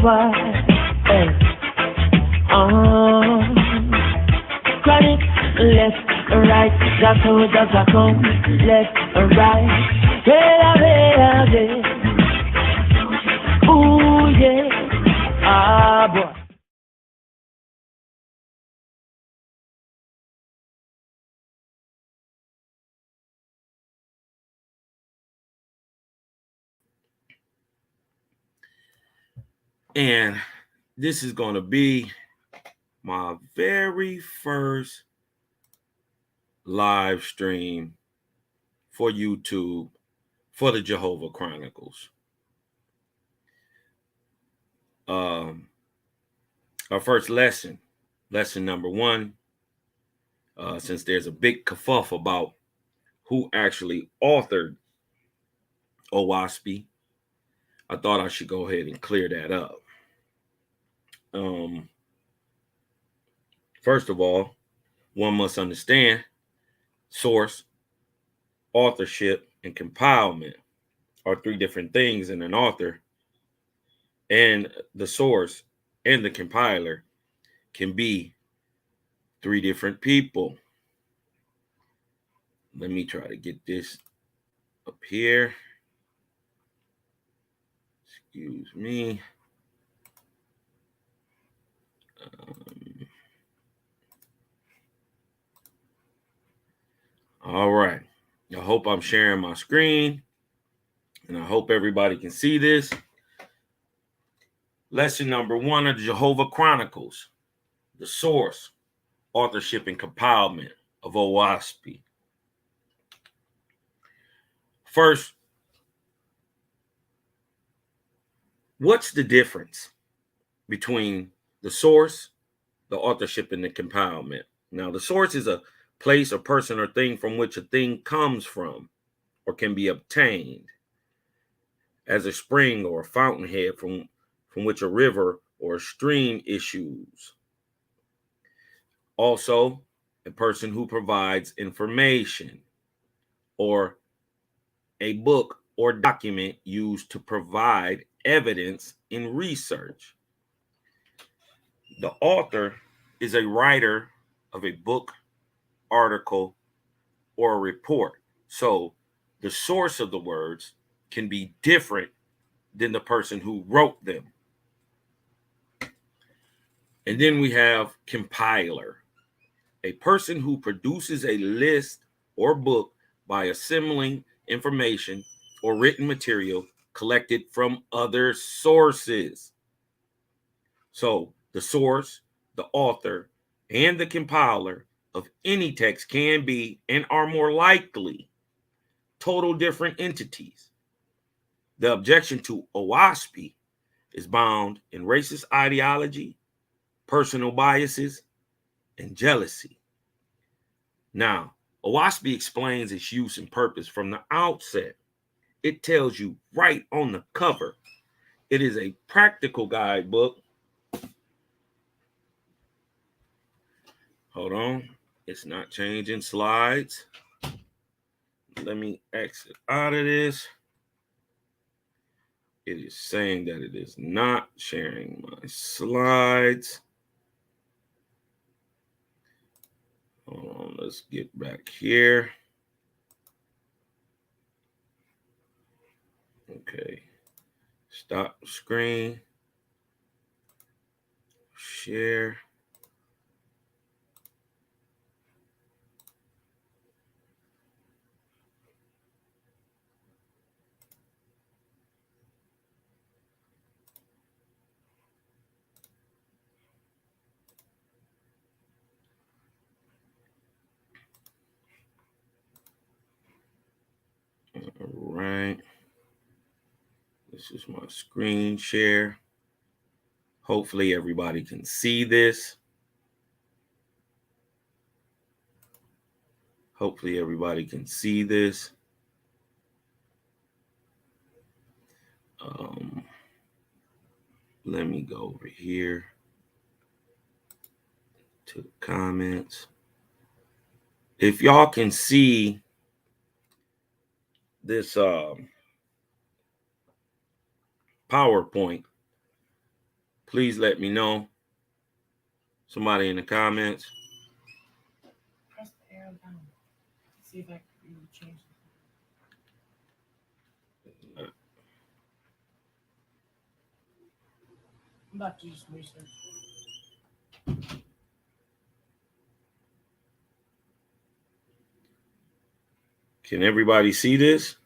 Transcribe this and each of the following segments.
why. Chronic, left, right, that's how I come. Left, right, hey, ooh, yeah, ah, boy. And this is going to be my very first live stream for YouTube for the Jehovah Chronicles. Our first lesson number 1, since there's a big kerfuffle about who actually authored Oahspe, I thought I should go ahead and clear that up. First of all, one must understand source, authorship, and compilement are 3 different things in an author, and the source and the compiler can be 3 different people. Let me try to get this up here. Excuse me. All right. I hope I'm sharing my screen, and I hope everybody can see this. Lesson number 1 of the Jehovah Chronicles, the source, authorship, and compilement of Oahspe. First, what's the difference between the source, the authorship, and the compilement? Now, the source is a place, a person, or thing from which a thing comes from or can be obtained, as a spring or a fountainhead from which a river or a stream issues. Also, a person who provides information, or a book or document used to provide evidence in research. The author is a writer of a book, article, or a report. So the source of the words can be different than the person who wrote them. And then we have compiler, a person who produces a list or book by assembling information or written material collected from other sources. So the source, the author, and the compiler of any text can be and are more likely total different entities. The objection to Oahspe is bound in racist ideology, personal biases, and jealousy. Now, Oahspe explains its use and purpose from the outset. It tells you right on the cover. It is a practical guidebook. Hold on. It's not changing slides. Let me exit out of this. It is saying that it is not sharing my slides. Hold on, let's get back here. Okay. Stop screen. Share. All right. This is my screen share. Hopefully everybody can see this. Hopefully everybody can see this. Let me go over here to the comments. If y'all can see this PowerPoint, Please let me know. Somebody in the comments. Press the arrow down. See if I can change it. I'm about to do some research. Can everybody see this?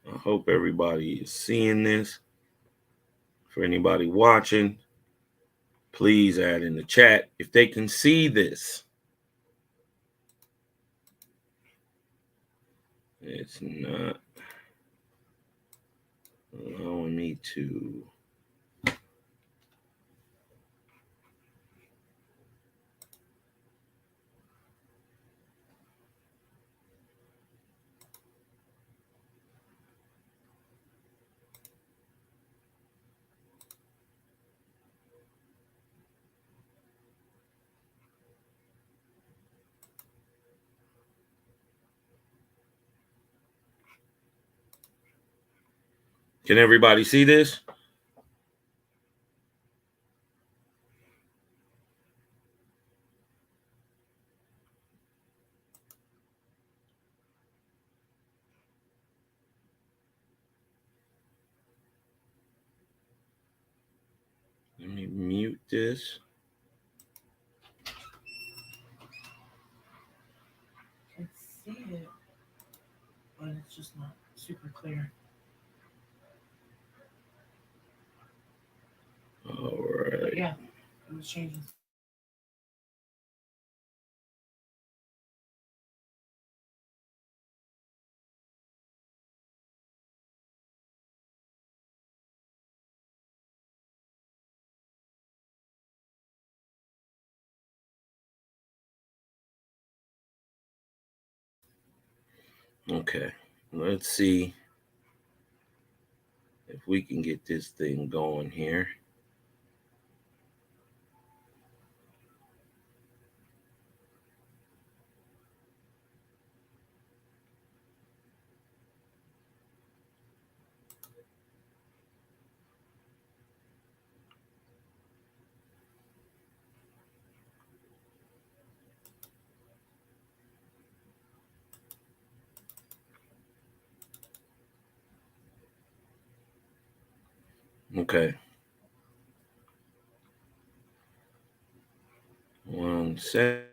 I hope everybody is seeing this. For anybody watching, please add in the chat if they can see this. It's not allowing me to. Can everybody see this? Let me mute this. I can see it, but it's just not super clear. All right. But yeah, it was changing. Okay. Let's see if we can get this thing going here. Okay. 1 second.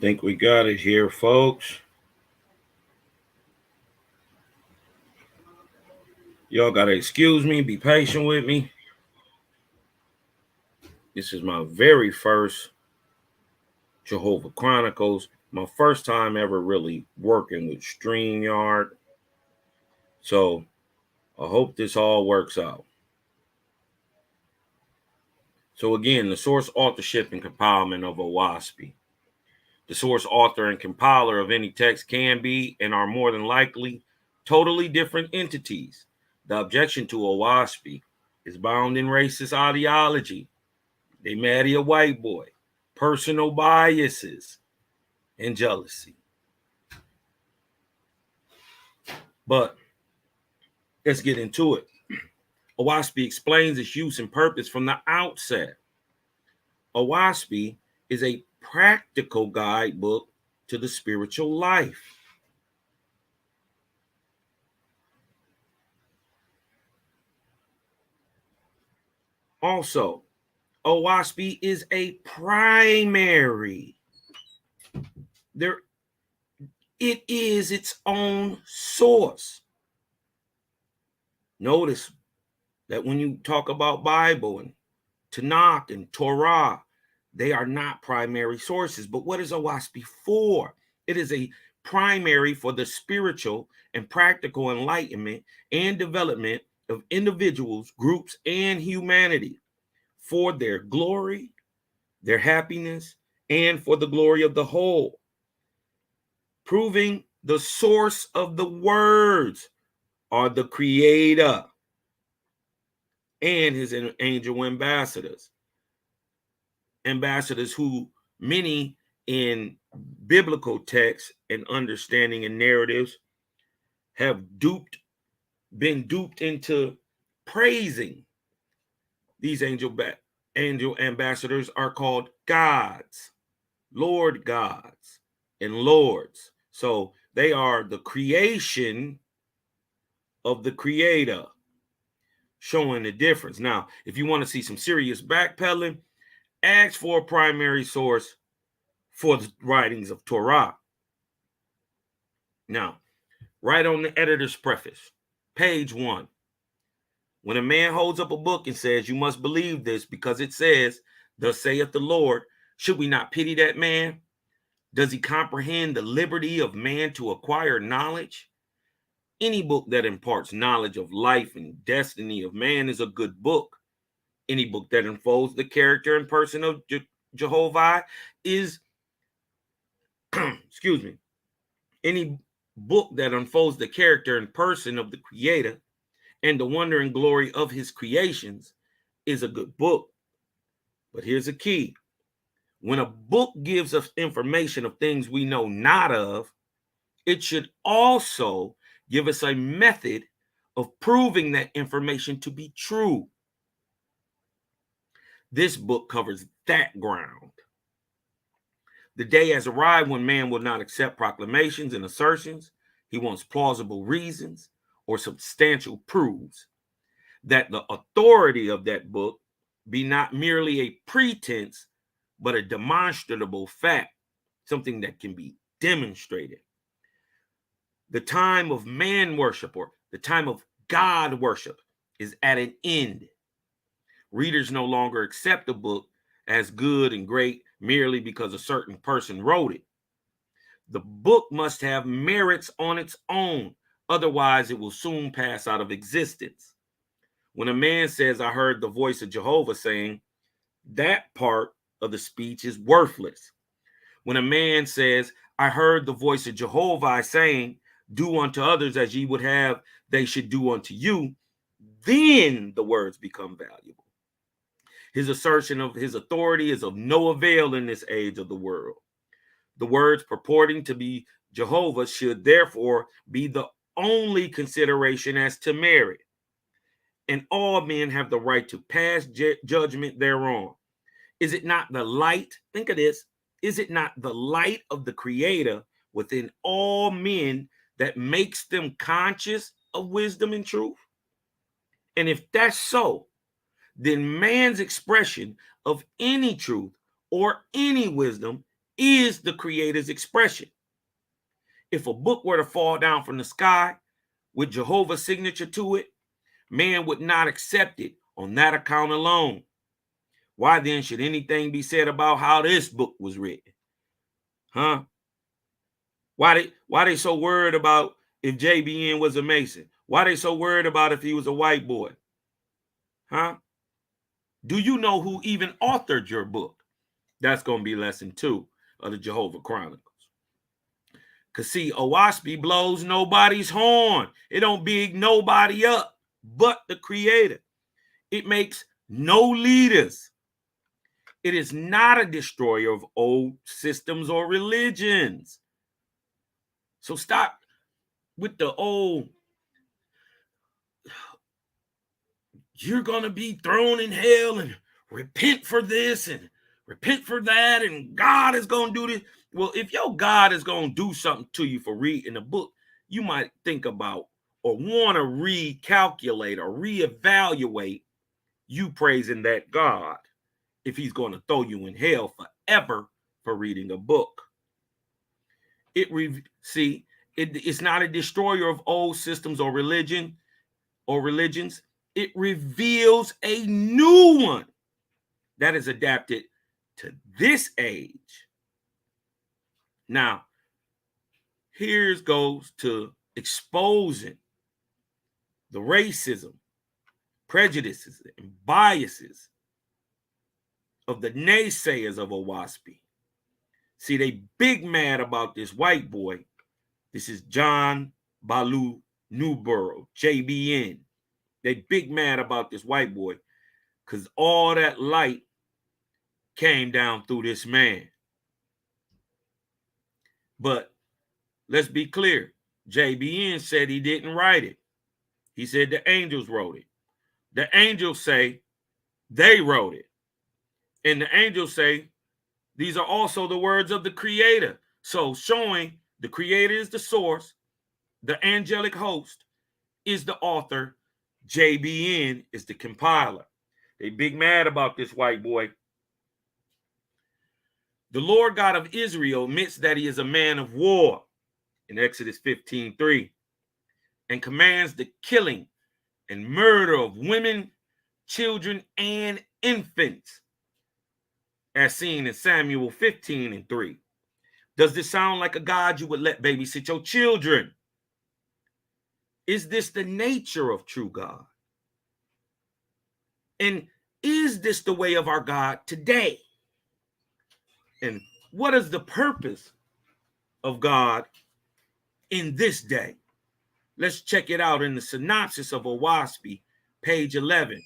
Think we got it here, folks. Y'all gotta excuse me, be patient with me. This is my very first Jehovah Chronicles, my first time ever really working with StreamYard. So I hope this all works out. So again, the source, authorship, and compilement of Oahspe. The source, author, and compiler of any text can be and are more than likely totally different entities. The objection to Oahspe is bound in racist ideology. They marry a white boy, personal biases, and jealousy. But let's get into it. Oahspe explains its use and purpose from the outset. Oahspe is a practical guidebook to the spiritual life. Also, Oahspe is a primary. It is its own source. Notice that when you talk about Bible and Tanakh and Torah, they are not primary sources. But what is Oahspe for? It is a primary for the spiritual and practical enlightenment and development of individuals, groups, and humanity for their glory, their happiness, and for the glory of the whole. Proving the source of the words are the Creator and his angel ambassadors. Ambassadors who many in biblical texts and understanding and narratives have been duped into praising. These angel ambassadors are called gods, Lord gods, and lords. So they are the creation of the Creator, showing the difference. Now, if you want to see some serious backpedaling, ask for a primary source for the writings of Torah. Now, right on the editor's preface, page 1. When a man holds up a book and says, "You must believe this because it says, thus saith the Lord," should we not pity that man? Does he comprehend the liberty of man to acquire knowledge? Any book that imparts knowledge of life and destiny of man is a good book. Any book that unfolds the character and person of Jehovah is, excuse me, any book that unfolds the character and person of the Creator and the wonder and glory of his creations is a good book. But here's a key. When a book gives us information of things we know not of, it should also give us a method of proving that information to be true. This book covers that ground. The day has arrived when man will not accept proclamations and assertions. He wants plausible reasons or substantial proofs that the authority of that book be not merely a pretense, but a demonstrable fact, something that can be demonstrated. The time of man worship, or the time of God worship, is at an end. Readers no longer accept a book as good and great merely because a certain person wrote it. The book must have merits on its own, otherwise it will soon pass out of existence. When a man says, "I heard the voice of Jehovah saying," that part of the speech is worthless. When a man says, "I heard the voice of Jehovah saying, do unto others as ye would have they should do unto you," then the words become valuable. His assertion of his authority is of no avail in this age of the world. The words purporting to be Jehovah should therefore be the only consideration as to merit. And all men have the right to pass judgment thereon. Is it not the light? Think of this. Is it not the light of the Creator within all men that makes them conscious of wisdom and truth? And if that's so, then man's expression of any truth or any wisdom is the Creator's expression. If a book were to fall down from the sky with Jehovah's signature to it, man would not accept it on that account alone. Why then should anything be said about how this book was written? Huh? Why they so worried about if JBN was a Mason? Why they so worried about if he was a white boy? Huh? Do you know who even authored your book? That's going to be lesson 2 of the Jehovah Chronicles. Because see, Oahspe blows nobody's horn. It don't big nobody up but the Creator. It makes no leaders. It is not a destroyer of old systems or religions. So stop with the old, you're going to be thrown in hell and repent for this and repent for that, and God is going to do this. Well, if your God is going to do something to you for reading a book, you might think about or want to recalculate or reevaluate you praising that God if he's going to throw you in hell forever for reading a book. It's not a destroyer of old systems or religions. It reveals a new one that is adapted to this age. Now, here goes to exposing the racism, prejudices, and biases of the naysayers of Oahspe. See, they big mad about this white boy. This is John Newborough, JBN. They big mad about this white boy because all that light came down through this man. But let's be clear. JBN said he didn't write it. He said the angels wrote it. The angels say they wrote it. And the angels say these are also the words of the Creator. So showing the Creator is the source, the angelic host is the author, JBN is the compiler. They big mad about this white boy. The Lord God of Israel admits that he is a man of war in Exodus 15:3 and commands the killing and murder of women, children, and infants, as seen in Samuel 15:3. Does this sound like a God you would let babysit your children? Is this the nature of true God? And is this the way of our God today? And what is the purpose of God in this day? Let's check it out in the synopsis of Oahspe, page 11.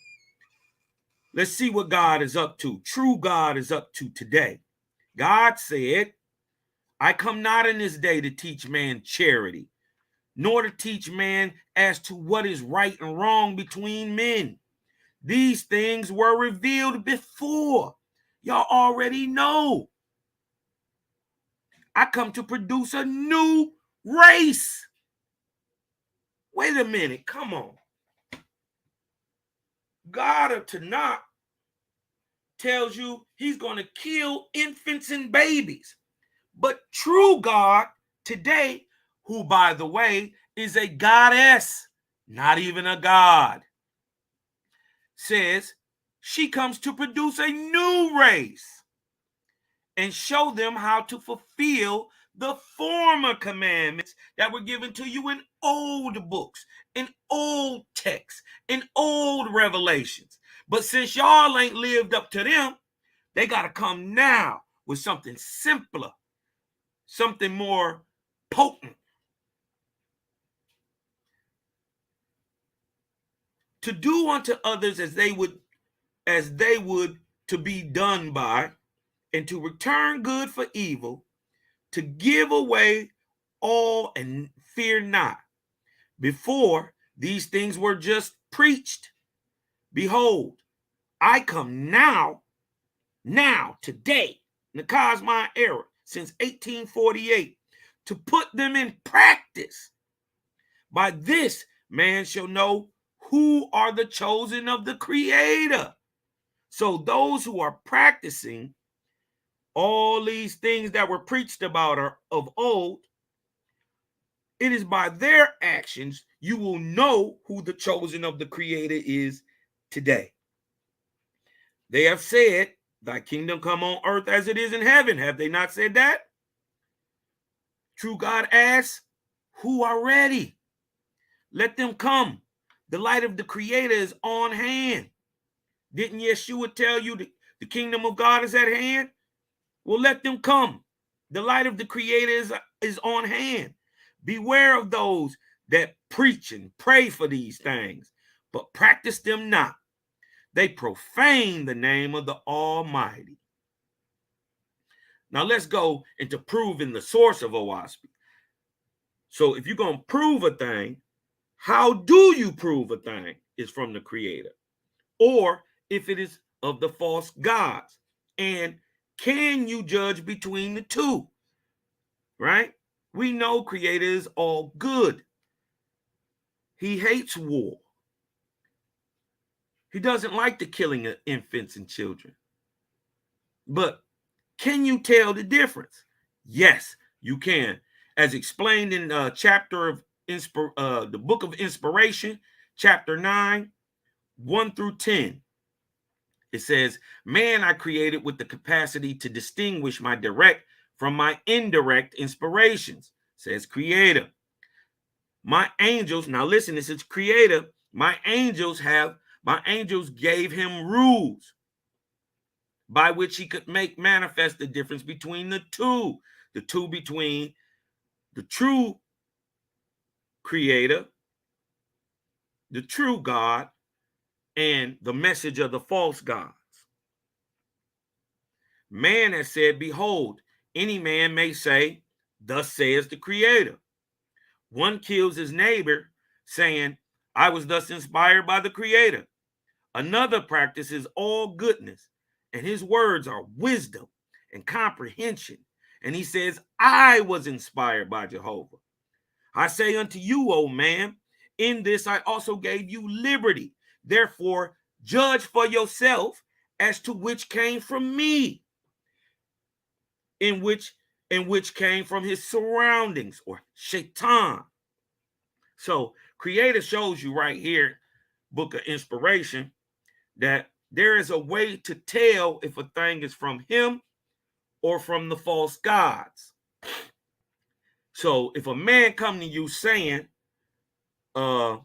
Let's see what God is up to. True God is up to today. God said, I come not in this day to teach man charity, nor to teach man as to what is right and wrong between men. These things were revealed before. Y'all already know. I come to produce a new race. Wait a minute, come on. God of Tanakh tells you he's going to kill infants and babies. But true God today, who, by the way, is a goddess, not even a god, says she comes to produce a new race and show them how to fulfill the former commandments that were given to you in old books, in old texts, in old revelations. But since y'all ain't lived up to them, they got to come now with something simpler, something more potent. To do unto others as they would to be done by, and to return good for evil, to give away all and fear not. Before these things were just preached, behold, I come now, today, in the cosmonaut era, since 1848, to put them in practice. By this, man shall know who are the chosen of the Creator. So those who are practicing all these things that were preached about are of old, it is by their actions you will know who the chosen of the Creator is today. They have said, thy kingdom come on earth as it is in heaven. Have they not said that? True God asks, who are ready? Let them come. The light of the Creator is on hand. Didn't Yeshua tell you the kingdom of God is at hand? Well, let them come. The light of the Creator is on hand. Beware of those that preach and pray for these things, but practice them not. They profane the name of the Almighty. Now let's go into proving the source of Oahspe. So if you're going to prove a thing, how do you prove a thing is from the Creator? Or if it is of the false gods? And can you judge between the two? Right? We know Creator is all good. He hates war. He doesn't like the killing of infants and children. But can you tell the difference? Yes, you can. As explained in chapter of the book of Inspiration, chapter 9, 1 through 10. It says, man I created with the capacity to distinguish my direct from my indirect inspirations, says Creator. My angels, now listen, this is Creator. My angels gave him rules by which he could make manifest the difference between the two between the true Creator, the true God, and the message of the false gods. Man has said, behold, any man may say, thus says the Creator. One kills his neighbor, saying, I was thus inspired by the Creator. Another practices all goodness, and his words are wisdom and comprehension. And he says, I was inspired by Jehovah. I say unto you, O man, in this I also gave you liberty. Therefore, judge for yourself as to which came from me, in which came from his surroundings, or shaitan. So Creator shows you right here, book of Inspiration, that there is a way to tell if a thing is from him or from the false gods. So if a man come to you saying, I'm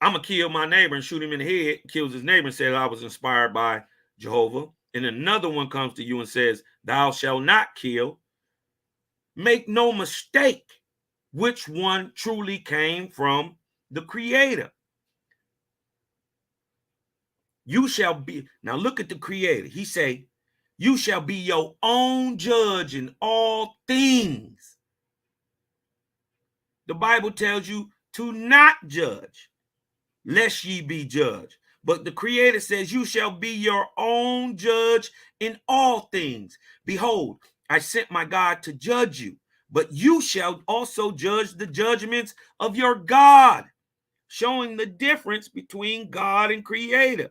gonna kill my neighbor and shoot him in the head, kills his neighbor and says, I was inspired by Jehovah, and another one comes to you and says, thou shalt not kill, make no mistake which one truly came from the Creator. You shall be, now look at the Creator. He say, you shall be your own judge in all things. The Bible tells you to not judge, lest ye be judged. But the Creator says, you shall be your own judge in all things. Behold, I sent my God to judge you, but you shall also judge the judgments of your God, showing the difference between God and Creator.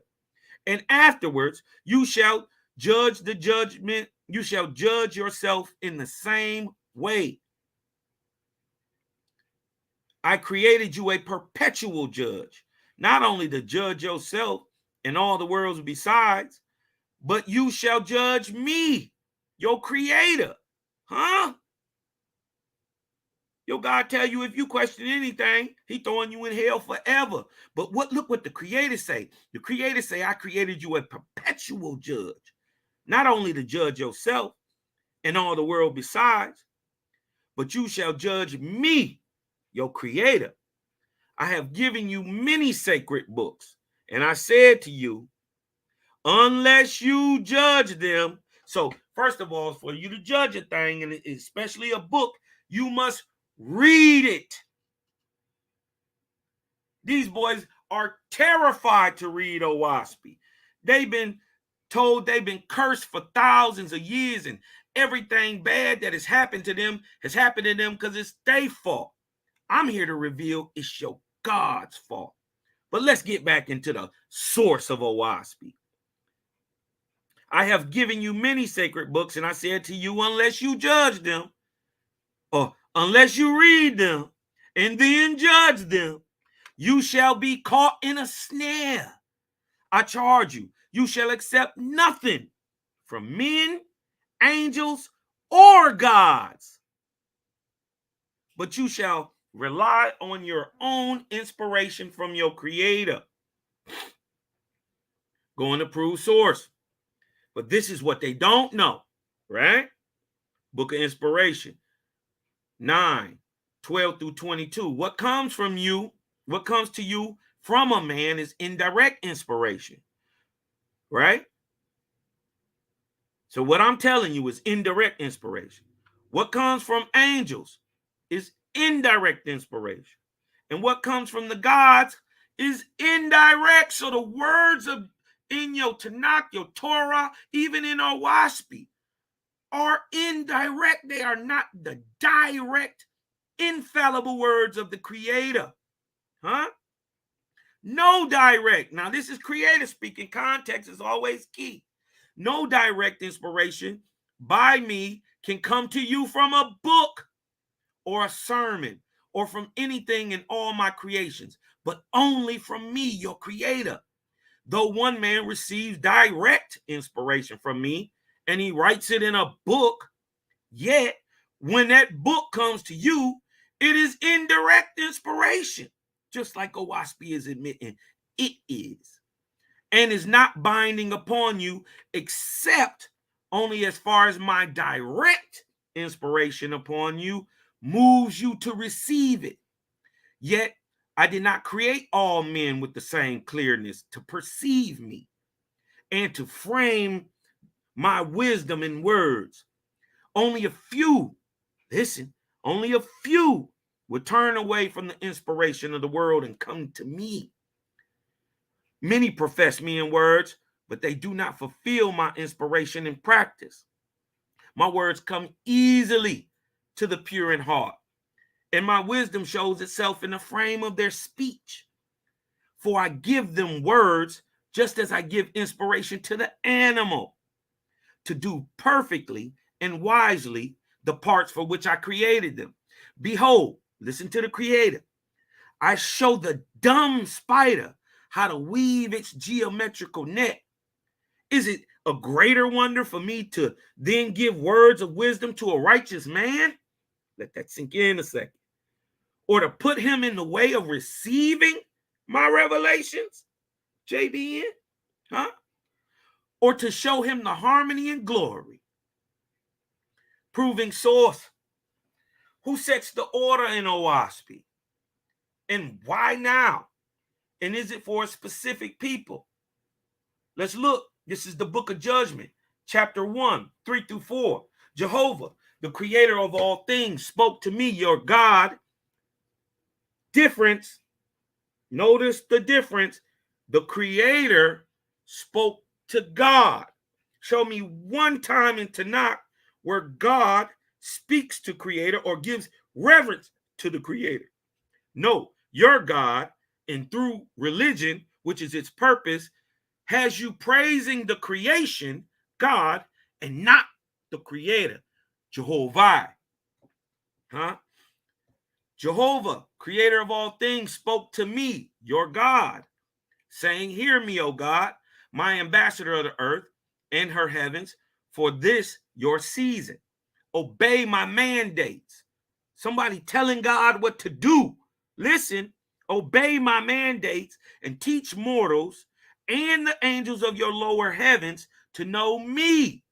And afterwards, you shall judge the judgment. You shall judge yourself in the same way. I created you a perpetual judge, not only to judge yourself and all the worlds besides, but you shall judge me, your Creator. Huh? Your God tell you if you question anything, he throwing you in hell forever. But look what the Creator say. The Creator say, I created you a perpetual judge, not only to judge yourself and all the world besides, but you shall judge me, your Creator. I have given you many sacred books, and I said to you, unless you judge them. So first of all, for you to judge a thing, and especially a book, you must read it. These boys are terrified to read Oahspe. They've been told they've been cursed for thousands of years, and everything bad that has happened to them because it's their fault. I'm here to reveal it's your God's fault. But let's get back into the source of Oahspe. I have given you many sacred books, and I said to you, unless you judge them, or unless you read them and then judge them, you shall be caught in a snare. I charge you, you shall accept nothing from men, angels, or gods, but you shall rely on your own inspiration from your creator. Go and approve source. But this is what they don't know, right? Book of Inspiration, 9:12-22. What comes from you, what comes to you from a man is indirect inspiration, right? So what I'm telling you is indirect inspiration. What comes from angels is indirect inspiration. And what comes from the gods is indirect. So the words of in your Tanakh, your Torah, even in Oahspe, are indirect. They are not the direct, infallible words of the Creator. Huh? No direct. Now, this is Creator speaking. Context is always key. No direct inspiration by me can come to you from a book or a sermon or from anything in all my creations, but only from me, your Creator. Though one man receives direct inspiration from me and he writes it in a book, yet when that book comes to you, it is indirect inspiration, just like Oahspe is admitting it is, and is not binding upon you except only as far as my direct inspiration upon you moves you to receive it. Yet I did not create all men with the same clearness to perceive me and to frame my wisdom in words. Only a few, listen, only a few would turn away from the inspiration of the world and come to me. Many profess me in words, but they do not fulfill my inspiration in practice. My words come easily to the pure in heart, and my wisdom shows itself in the frame of their speech. For I give them words just as I give inspiration to the animal to do perfectly and wisely the parts for which I created them. Behold, listen to the Creator. I show the dumb spider how to weave its geometrical net. Is it a greater wonder for me to then give words of wisdom to a righteous man? Let that sink in a second. Or to put him in the way of receiving my revelations, JBN, huh? Or to show him the harmony and glory. Proving source. Who sets the order in Oahspe? And why now? And is it for a specific people? Let's look. This is the book of Judgment, chapter 1, 3-4. Jehovah, the creator of all things, spoke to me, your God. Difference. Notice the difference. The creator spoke to God. Show me one time in Tanakh where God speaks to creator or gives reverence to the creator. No, your God, and through religion, which is its purpose, has you praising the creation, God, and not the creator, Jehovah. Huh? Jehovah, creator of all things, spoke to me, your God, saying, hear me, O God, my ambassador of the earth and her heavens, for this your season. Obey my mandates. Somebody telling God what to do. Listen, obey my mandates and teach mortals and the angels of your lower heavens to know me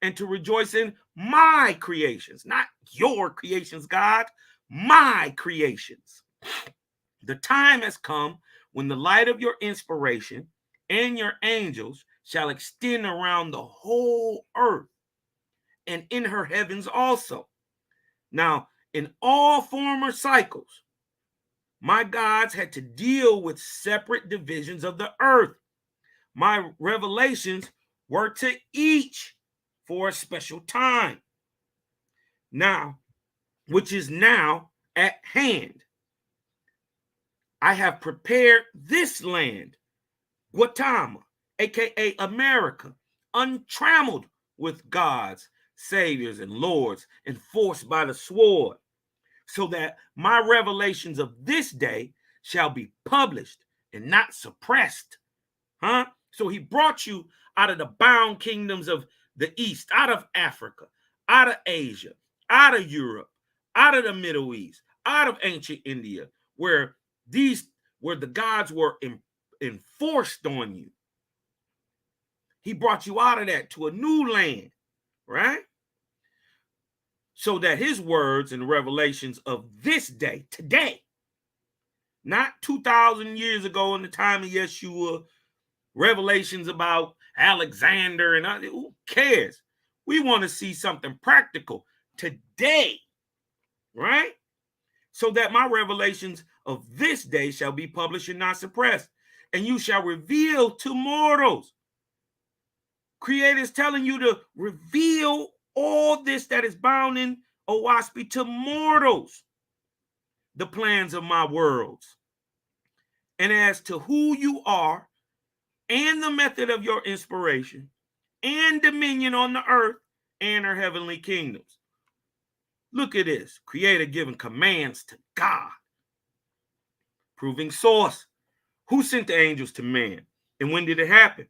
and to rejoice in my creations, not your creations, God, my creations. The time has come when the light of your inspiration and your angels shall extend around the whole earth and in her heavens also. Now, in all former cycles, my gods had to deal with separate divisions of the earth. My revelations were to each for a special time. Now, which is now at hand. I have prepared this land, Guatemala, aka America, untrammeled with gods, saviors, and lords, enforced by the sword, so that my revelations of this day shall be published and not suppressed. So he brought you out of the bound kingdoms of the East, out of Africa, out of Asia, out of Europe, out of the Middle East, out of ancient India, where the gods were enforced on you. He brought you out of that to a new land, right? So that his words and revelations of this day, today, not 2,000 years ago in the time of Yeshua, revelations about Alexander and who cares? We want to see something practical today, right? So that my revelations of this day shall be published and not suppressed, and you shall reveal to mortals. Creator is telling you to reveal all this that is bound in Oahspe to mortals, the plans of my worlds, and as to who you are, and the method of your inspiration, and dominion on the earth and her heavenly kingdoms. Look at this. Creator giving commands to God. Proving source. Who sent the angels to man? And when did it happen?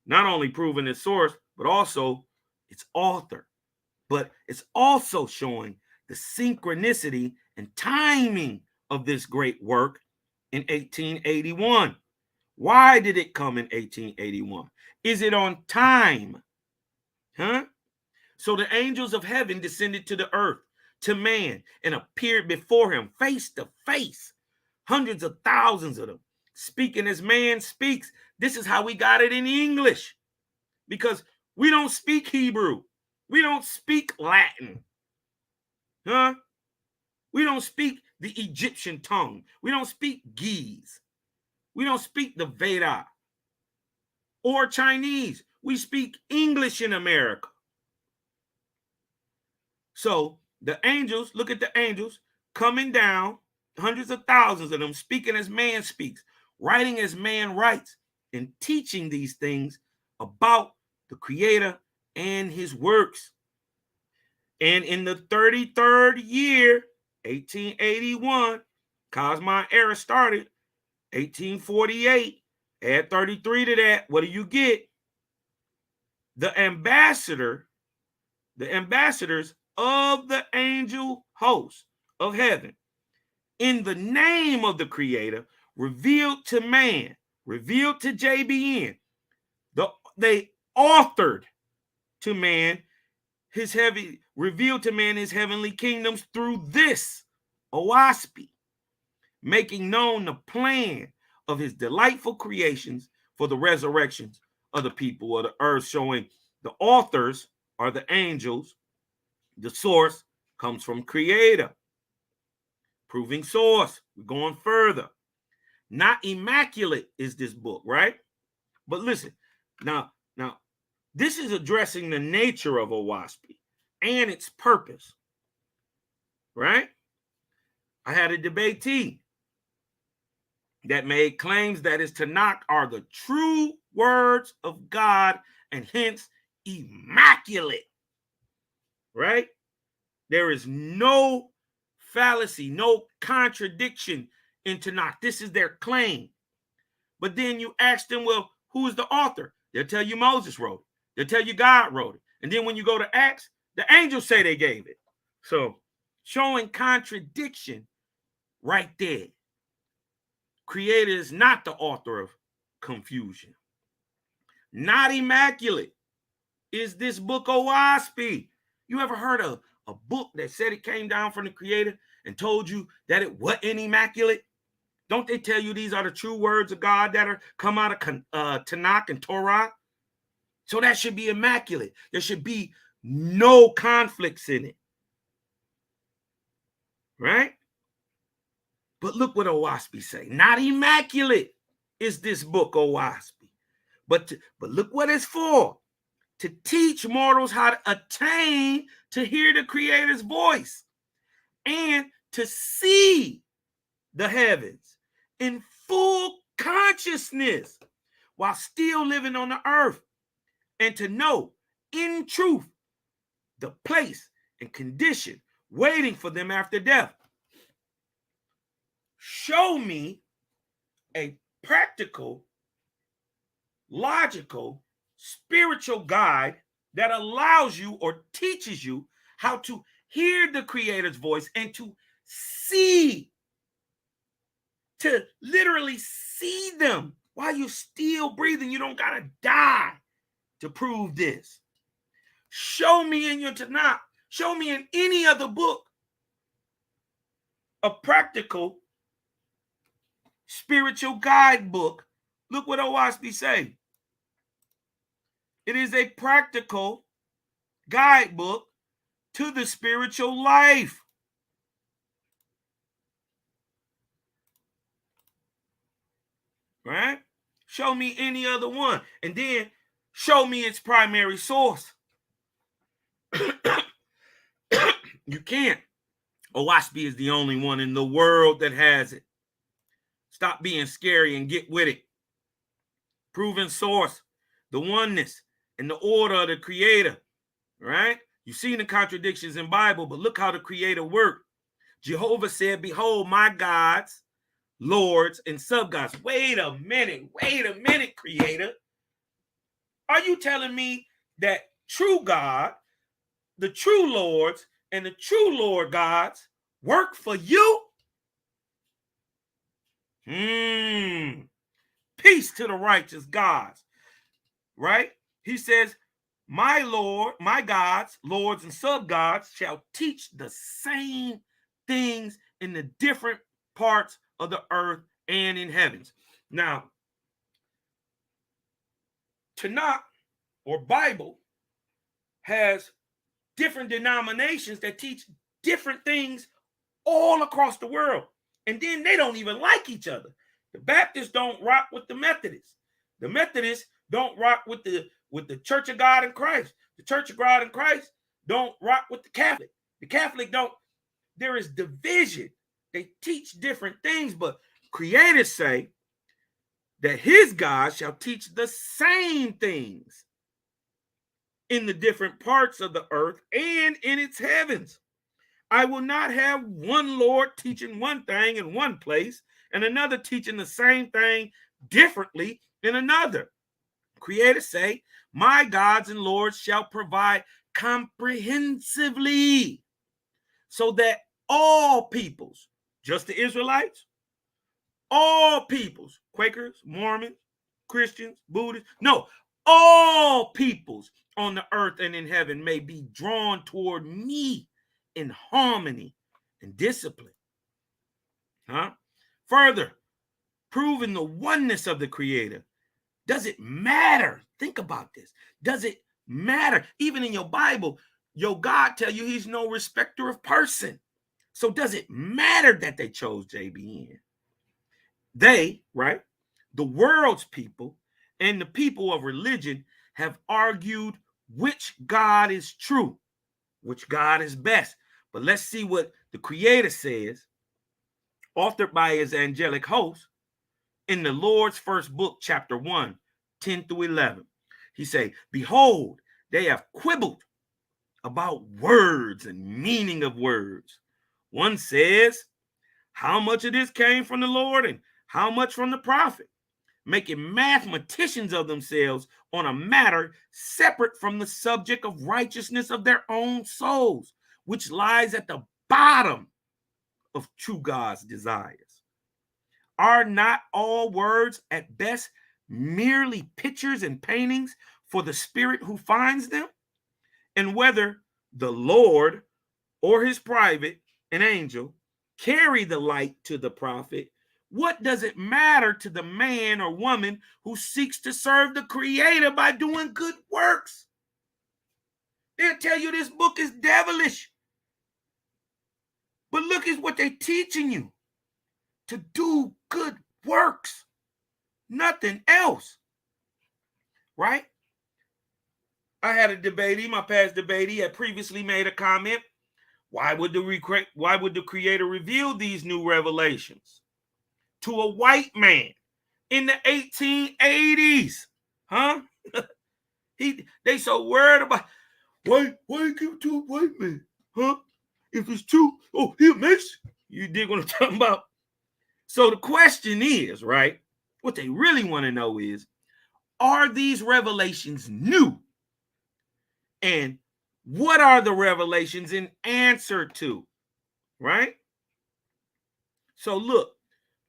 Not only proving its source, but also its author. But it's also showing the synchronicity and timing of this great work in 1881. Why did it come in 1881? Is it on time? So the angels of heaven descended to the earth, to man, and appeared before him face to face. Hundreds of thousands of them, speaking as man speaks. This is how we got it in English, because we don't speak Hebrew. We don't speak Latin. We don't speak the Egyptian tongue. We don't speak Ge'ez. We don't speak the Veda or Chinese. We speak English in America. So the angels, look at the angels coming down, hundreds of thousands of them, speaking as man speaks, writing as man writes, and teaching these things about the Creator and his works. And in the 33rd year, 1881, Cosmonaut era started. 1848, add 33 to that. What do you get? The ambassadors of the angel host of heaven, in the name of the Creator, revealed to man, revealed to JBN. They authored to man revealed to man his heavenly kingdoms through this Oahspe, making known the plan of his delightful creations for the resurrections of the people of the earth, showing the authors are the angels. The source comes from Creator. Proving source. We're going further. Not immaculate is this book, right? But listen, now, this is addressing the nature of Oahspe and its purpose, right? I had a debatee that made claims that his Tanakh are the true words of God and hence immaculate, right? There is no fallacy, no contradiction in Tanakh. This is their claim. But then you ask them, well, who is the author? They'll tell you Moses wrote it. They'll tell you God wrote it. And then when you go to Acts, the angels say they gave it. So showing contradiction right there. Creator is not the author of confusion. Not immaculate is this book Oahspe. You ever heard of a book that said it came down from the Creator and told you that it wasn't immaculate? Don't they tell you these are the true words of God that are come out of Tanakh and Torah? So that should be immaculate. There should be no conflicts in it. Right? But look what Oahspe say. Not immaculate is this book, Oahspe. But look what it's for. To teach mortals how to attain to hear the Creator's voice and to see the heavens in full consciousness while still living on the earth, and to know in truth the place and condition waiting for them after death. Show me a practical, logical, spiritual guide that allows you or teaches you how to hear the Creator's voice and to see, to literally see them while you're still breathing. You don't gotta die to prove this. Show me in your Tanakh, show me in any other book a practical spiritual guidebook. Look what Oahspe say. It is a practical guidebook to the spiritual life. Right? Show me any other one. And then show me its primary source. You can't. Oahspe is the only one in the world that has it. Stop being scary and get with it. Proven source, the oneness and the order of the Creator. Right? You've seen the contradictions in Bible, but look how the Creator worked. Jehovah said, behold, my gods, lords, and sub-gods. Wait a minute, Creator. Are you telling me that true God, the true lords, and the true Lord gods work for you? Peace to the righteous gods. Right? He says, my Lord, my gods, lords, and sub-gods shall teach the same things in the different parts of the earth and in heavens. Now, Tanakh or Bible has different denominations that teach different things all across the world. And then they don't even like each other. The Baptists don't rock with the Methodists. The Methodists don't rock with the Church of God in Christ. The Church of God in Christ don't rock with the Catholic. The Catholic don't. There is division. They teach different things, but creators say that his God shall teach the same things in the different parts of the earth and in its heavens. I will not have one Lord teaching one thing in one place and another teaching the same thing differently in another. Creators say, my gods and lords shall provide comprehensively so that all peoples, just the Israelites, all peoples, Quakers, Mormons, Christians, Buddhists, no, all peoples on the earth and in heaven may be drawn toward me in harmony and discipline. Further, proving the oneness of the Creator. Does it matter? Think about this. Does it matter? Even in your Bible, your God tell you he's no respecter of person. So does it matter that they chose JBN? They, right, the world's people and the people of religion have argued which God is true, which God is best. But let's see what the Creator says, authored by his angelic host, in the Lord's first book, chapter 1, 10 through 11. He say, behold, they have quibbled about words and meaning of words. One says, how much of this came from the Lord and how much from the prophet, making mathematicians of themselves on a matter separate from the subject of righteousness of their own souls, which lies at the bottom of true God's desires. Are not all words at best merely pictures and paintings for the spirit who finds them? And whether the Lord or his private, an angel, carry the light to the prophet, what does it matter to the man or woman who seeks to serve the Creator by doing good works? They'll tell you this book is devilish. But look at what they're teaching you. To do good works. Nothing else. Right? I had a debatee, my past debatee had previously made a comment. Why would the Creator reveal these new revelations to a white man in the 1880s? Huh? They so worried about why you give it to a white man, huh? If it's true, oh, he'll mess. You dig what I'm talking about? So the question is, right? What they really want to know is, are these revelations new? And what are the revelations in answer to? Right? So look,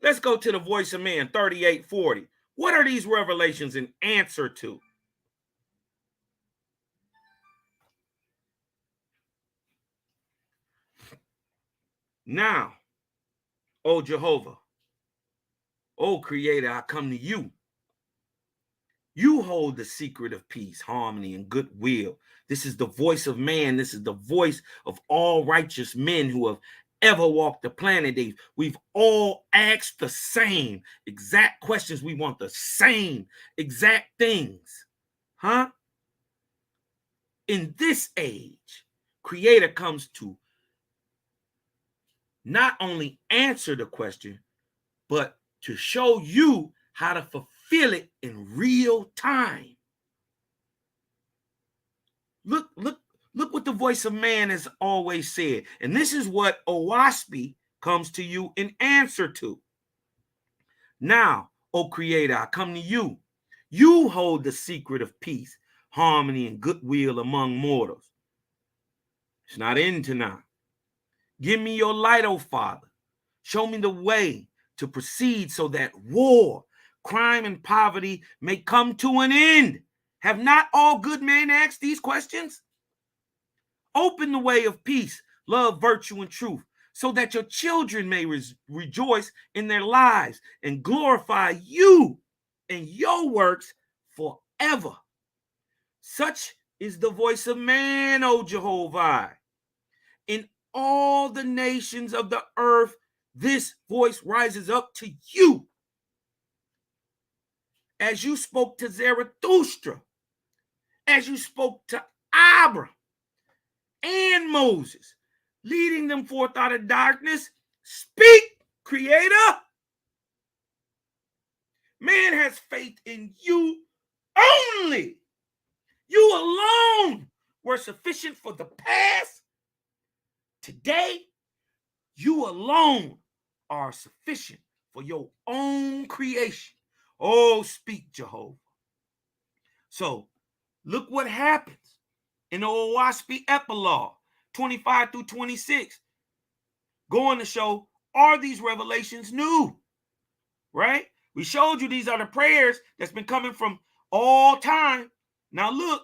let's go to the voice of man 3840. What are these revelations in answer to? Now, O Jehovah, O Creator, I come to you. You hold the secret of peace, harmony, and goodwill. This is the voice of man. This is the voice of all righteous men who have ever walked the planet. We've all asked the same exact questions. We want the same exact things. Huh? In this age, Creator comes to not only answer the question, but to show you how to fulfill it in real time. Look what the voice of man has always said. And this is what Oahspe comes to you in answer to. Now, O Creator, I come to you. You hold the secret of peace, harmony, and goodwill among mortals. It's not in tonight. Give me your light, O Father. Show me the way to proceed so that war, crime, and poverty may come to an end. Have not all good men asked these questions? Open the way of peace, love, virtue, and truth, so that your children may rejoice in their lives and glorify you and your works forever. Such is the voice of man, O Jehovah. In all the nations of the earth, this voice rises up to you. As you spoke to Zarathustra, as you spoke to Abraham and Moses, leading them forth out of darkness, speak, Creator. Man has faith in you only. You alone were sufficient for the past. Today, you alone are sufficient for your own creation. Oh, speak, Jehovah. So, look what happens in the Oahspe epilogue, 25 through 26. Going to show, are these revelations new? Right? We showed you these are the prayers that's been coming from all time. Now look,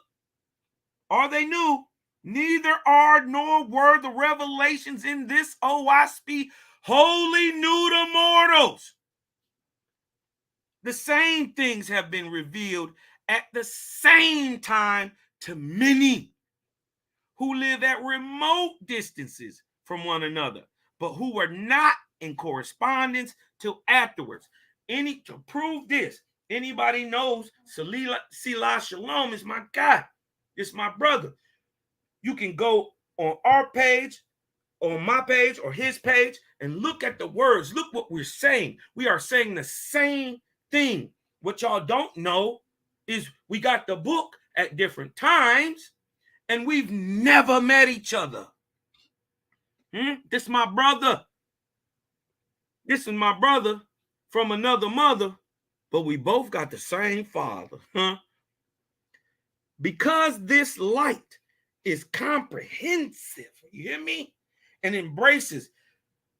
are they new? Neither are nor were the revelations in this Oahspe wholly new to mortals. The same things have been revealed at the same time to many who live at remote distances from one another, but who were not in correspondence till afterwards. To prove this, anybody knows Selah Shalom is my guy. It's my brother. You can go on our page, on my page, or his page, and look at the words. Look what we're saying. We are saying the same thing. What y'all don't know is we got the book at different times, and we've never met each other. This is my brother. This is my brother from another mother, but we both got the same father. Because this light is comprehensive, you hear me? And embraces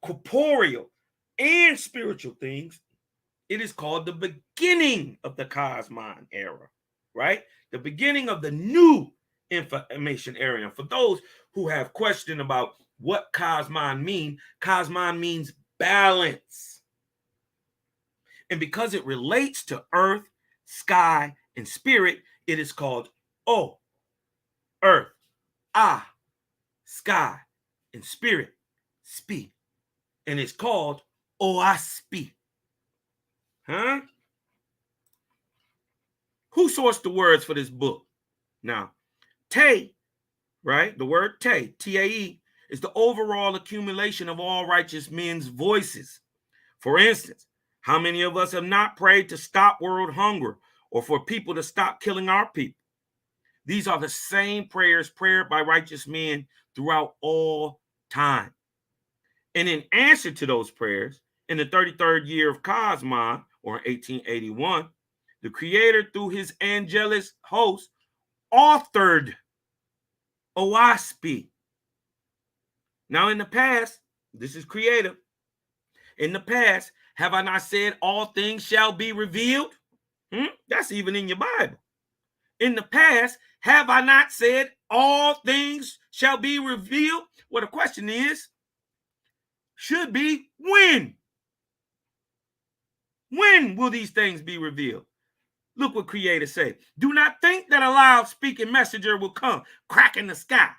corporeal and spiritual things, it is called the beginning of the Cosmon era, right? The beginning of the new information era. For those who have questioned about what Cosmon means balance. And because it relates to earth, sky, and spirit, it is called O, earth, Ah, sky, and spirit, Spe. And it's called Oahspe. Huh? Who sourced the words for this book? Now, Te, right? The word Te, T-A-E, is the overall accumulation of all righteous men's voices. For instance, how many of us have not prayed to stop world hunger or for people to stop killing our people? These are the same prayers prayed by righteous men throughout all time. And in answer to those prayers, in the 33rd year of Cosmonaut, or 1881, the Creator, through his angelic host, authored Oahspe. Now, in the past, this is Creator. In the past, have I not said all things shall be revealed? That's even in your Bible. In the past, have I not said all things shall be revealed? Well, the question is, should be when? When will these things be revealed? Look what Creator said. Do not think that a loud speaking messenger will come, cracking the sky.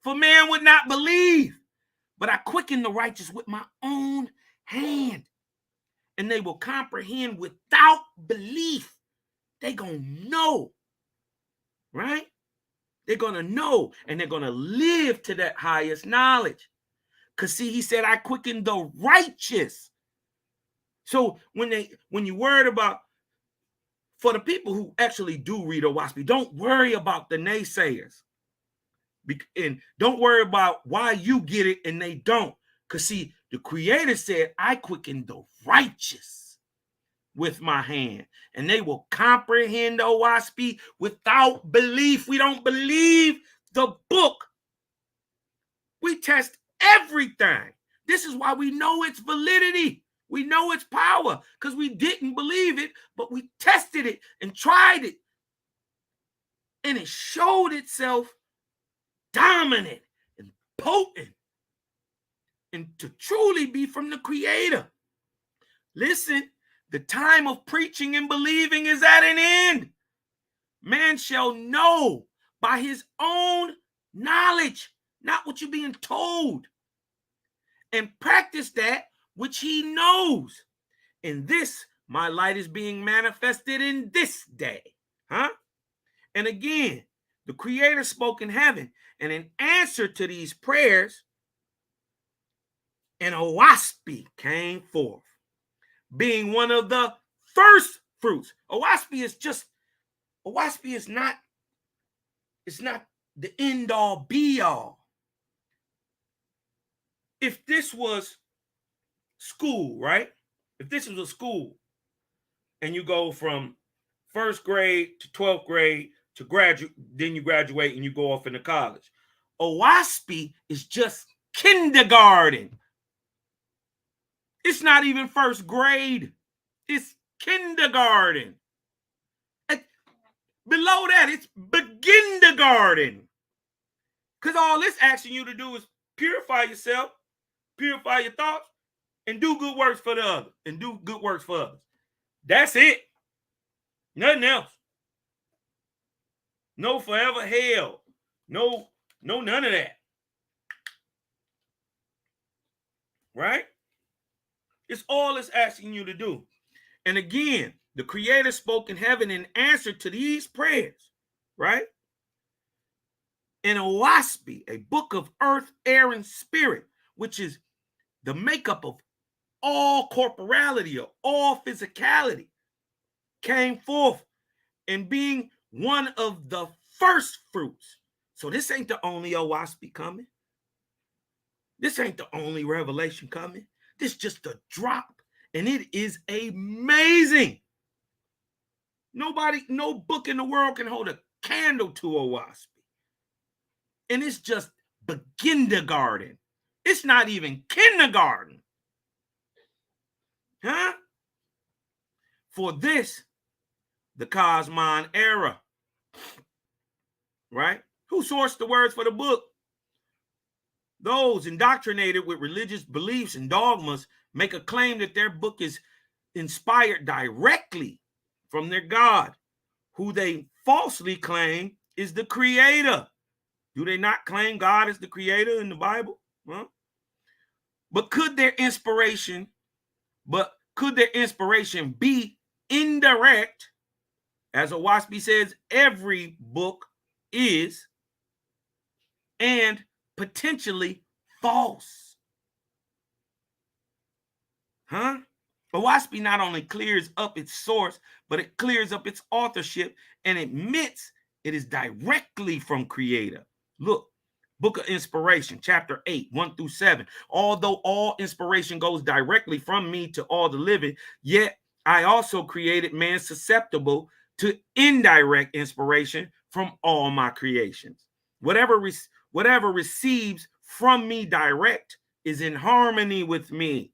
For man would not believe, but I quicken the righteous with my own hand. And they will comprehend without belief. They're going to know, right? They're going to know, and they're going to live to that highest knowledge. Because see, he said, I quicken the righteous. So when you worried about, for the people who actually do read Oahspe, don't worry about the naysayers. And don't worry about why you get it and they don't. Because see, the Creator said, I quicken the righteous with my hand, and they will comprehend Oahspe without belief. We don't believe the book. We test everything. This is why we know its validity. We know its power, because we didn't believe it, but we tested it and tried it. And it showed itself dominant and potent and to truly be from the Creator. Listen, the time of preaching and believing is at an end. Man shall know by his own knowledge, not what you're being told, and practice that which he knows. In this, my light is being manifested in this day. And again, the Creator spoke in heaven, and in answer to these prayers, an Oahspe came forth, being one of the first fruits. Oahspe is not, it's not the end all be all. If this was school, right? If this was a school and you go from first grade to 12th grade to graduate, then you graduate and you go off into college. Oahspe is just kindergarten. It's not even first grade. It's kindergarten. Below that, it's begindergarten. Because all it's asking you to do is purify yourself, purify your thoughts, and do good works for the other, and do good works for others. That's it. Nothing else. No forever hell. No, none of that. Right? It's all it's asking you to do. And again, the Creator spoke in heaven in answer to these prayers, right? In Oahspe, a book of earth, air, and spirit, which is the makeup of all corporality or all physicality, came forth and being one of the first fruits. So this ain't the only Oahspe coming. This ain't the only revelation coming. This just a drop, and it is amazing. No book in the world can hold a candle to Oahspe. And it's just begindergarten. It's not even kindergarten. For this, the Cosmon era, right? Who sourced the words for the book? Those indoctrinated with religious beliefs and dogmas make a claim that their book is inspired directly from their God, who they falsely claim is the Creator. Do they not claim God as the Creator in the Bible? But could their inspiration be indirect? As Oahspe says, every book is, and potentially false. Oahspe not only clears up its source, but it clears up its authorship and admits It is directly from Creator. Look, Book of Inspiration, chapter 8, 1 through 7. Although all inspiration goes directly from me to all the living, yet I also created man susceptible to indirect inspiration from all my creations. Whatever receives from me direct is in harmony with me.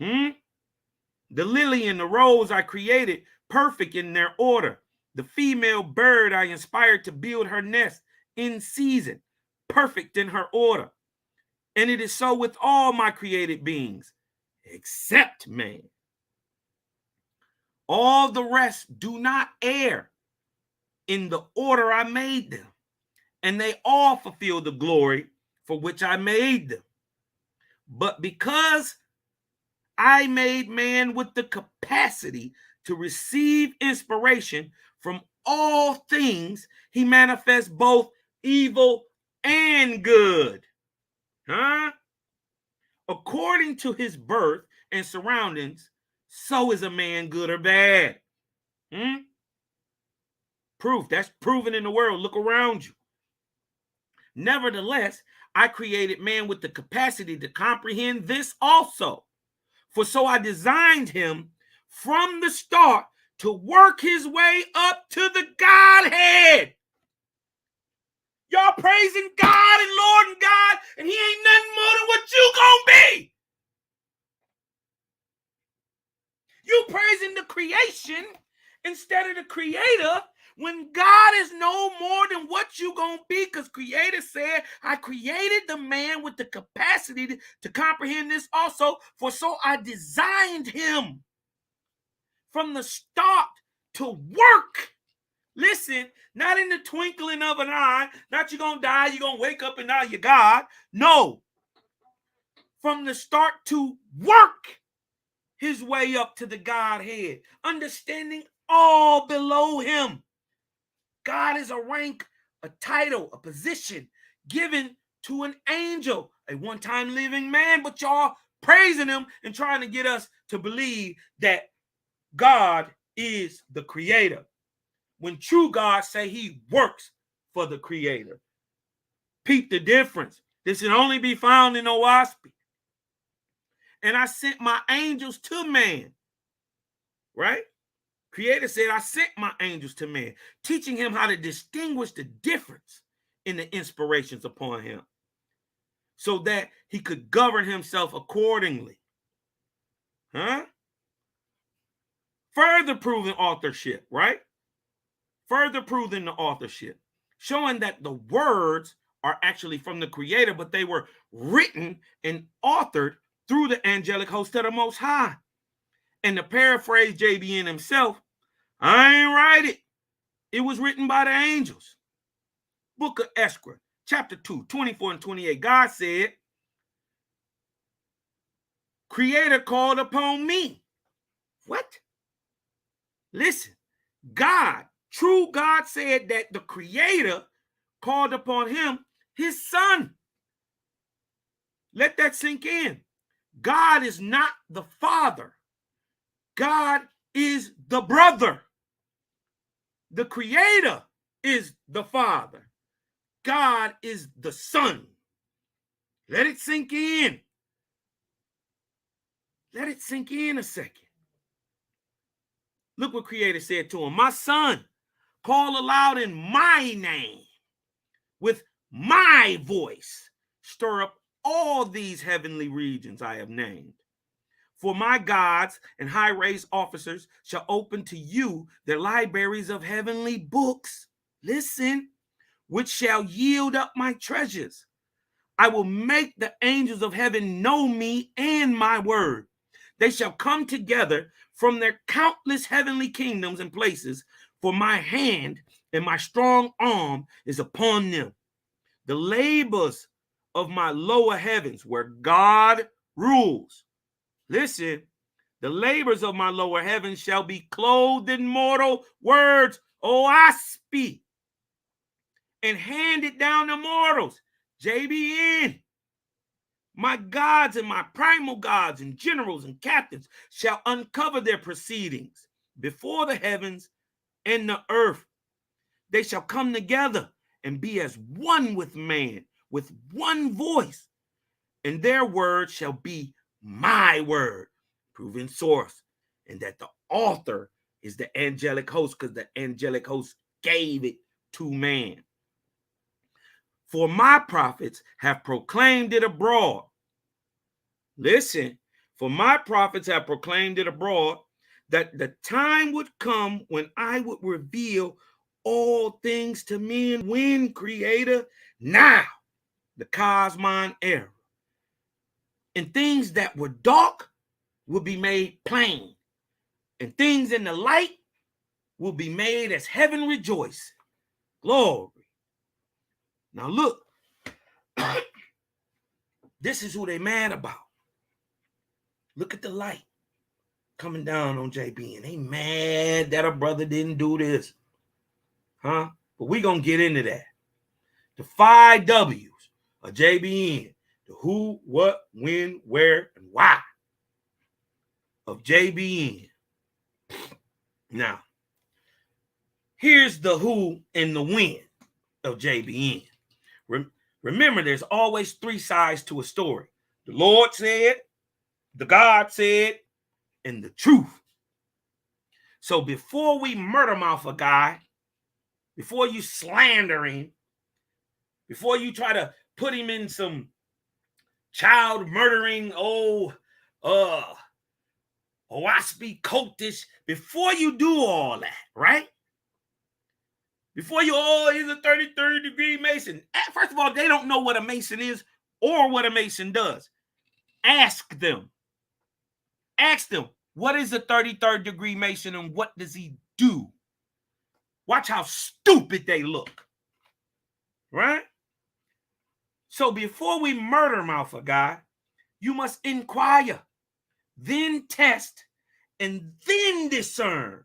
The lily and the rose I created perfect in their order. The female bird I inspired to build her nest in season, perfect in her order. And it is so with all my created beings, except man. All the rest do not err in the order I made them, and they all fulfill the glory for which I made them. But because I made man with the capacity to receive inspiration from all things, he manifests both evil and good. According to his birth and surroundings, so is a man good or bad. Proof. That's proven in the world. Look around you. Nevertheless, I created man with the capacity to comprehend this also. For so I designed him from the start to work his way up to the Godhead. Y'all praising God and Lord and God, and he ain't nothing more than what you gonna be. You praising the creation instead of the creator, when God is no more than what you gonna be, because Creator said, I created the man with the capacity to comprehend this also, for so I designed him from the start to work. Listen, not in the twinkling of an eye, not you're gonna die, you're gonna wake up and now you're God. No, from the start to work his way up to the Godhead, understanding all below him. God is a rank, a title, a position given to an angel, a one-time living man, but y'all praising him and trying to get us to believe that God is the creator, when true God say he works for the creator. Peep the difference. This can only be found in Oahspe. And I sent my angels to man, right? Creator said, I sent my angels to man, teaching him how to distinguish the difference in the inspirations upon him so that he could govern himself accordingly. Further proving authorship, right? Further proving the authorship, showing that the words are actually from the creator, but they were written and authored through the angelic host of the Most High. And to paraphrase JBN himself, I ain't write it. It was written by the angels. Book of Esdras, chapter 2, 24 and 28. God said, Creator called upon me. What? Listen, God, true God said that the Creator called upon him, his son. Let that sink in. God is not the father. God is the brother. The creator is the father. God is the son. Let it sink in. Let it sink in a second. Look what creator said to him. My son, call aloud in my name. With my voice, stir up all these heavenly regions I have named. For my gods and high race officers shall open to you their libraries of heavenly books. Listen, which shall yield up my treasures. I will make the angels of heaven know me and my word. They shall come together from their countless heavenly kingdoms and places, for my hand and my strong arm is upon them. The labors of my lower heavens, where God rules. Listen, the labors of my lower heavens shall be clothed in mortal words, Oahspe, and handed down to mortals, JBN. My gods and my primal gods and generals and captains shall uncover their proceedings before the heavens and the earth. They shall come together and be as one with man, with one voice. And their word shall be my word, proven source. And that the author is the angelic host, because the angelic host gave it to man. For my prophets have proclaimed it abroad. Listen, for my prophets have proclaimed it abroad, that the time would come when I would reveal all things to men. When, Creator? Now, the cosmon era. And things that were dark will be made plain, and things in the light will be made as heaven rejoice. Glory. Now look, this is who they mad about. Look at the light coming down on JB, and they mad that a brother didn't do this. Huh? But we gonna get into that. The 5 W's of JBN. The who, what, when, where, and why of JBN. Now, here's the who and the when of JBN. Remember, there's always 3 sides to a story. The Lord said, the God said, and the truth. So before we murder mouth a guy, before you slander him, before you try to put him in some child murdering, Oahspe cultish, before you do all that, right? Before you, he's a 33rd degree Mason. First of all, they don't know what a Mason is or what a Mason does. Ask them. Ask them, what is a 33rd degree Mason and what does he do? Watch how stupid they look. Right? So before we murder mouth a guy, you must inquire, then test, and then discern.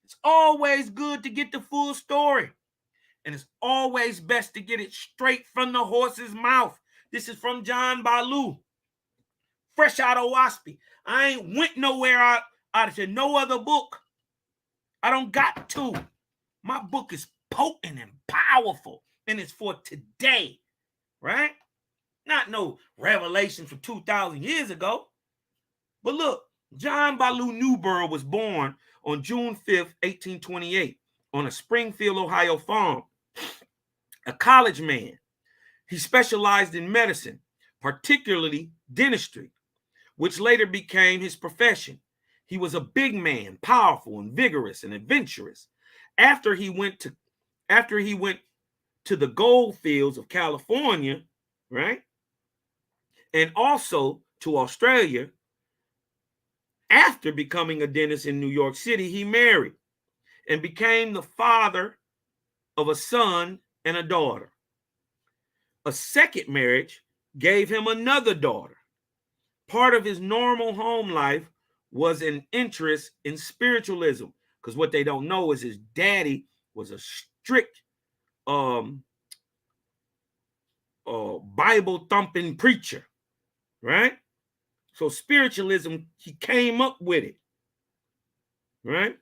It's always good to get the full story. And it's always best to get it straight from the horse's mouth. This is from John Newborough, fresh out of Oahspe. I ain't went nowhere out to no other book. I don't got to. My book is potent and powerful, and it's for today, right? Not no revelation from 2,000 years ago. But look, John Newborough was born on June 5th, 1828, on a Springfield, Ohio farm. A college man, he specialized in medicine, particularly dentistry, which later became his profession. He was a big man, powerful and vigorous and adventurous. After he went to the gold fields of California, right? And also to Australia, after becoming a dentist in New York City, he married and became the father of a son and a daughter. A second marriage gave him another daughter. Part of his normal home life was an interest in spiritualism, because what they don't know is his daddy was a strict Bible thumping preacher, right? So spiritualism, he came up with it, right?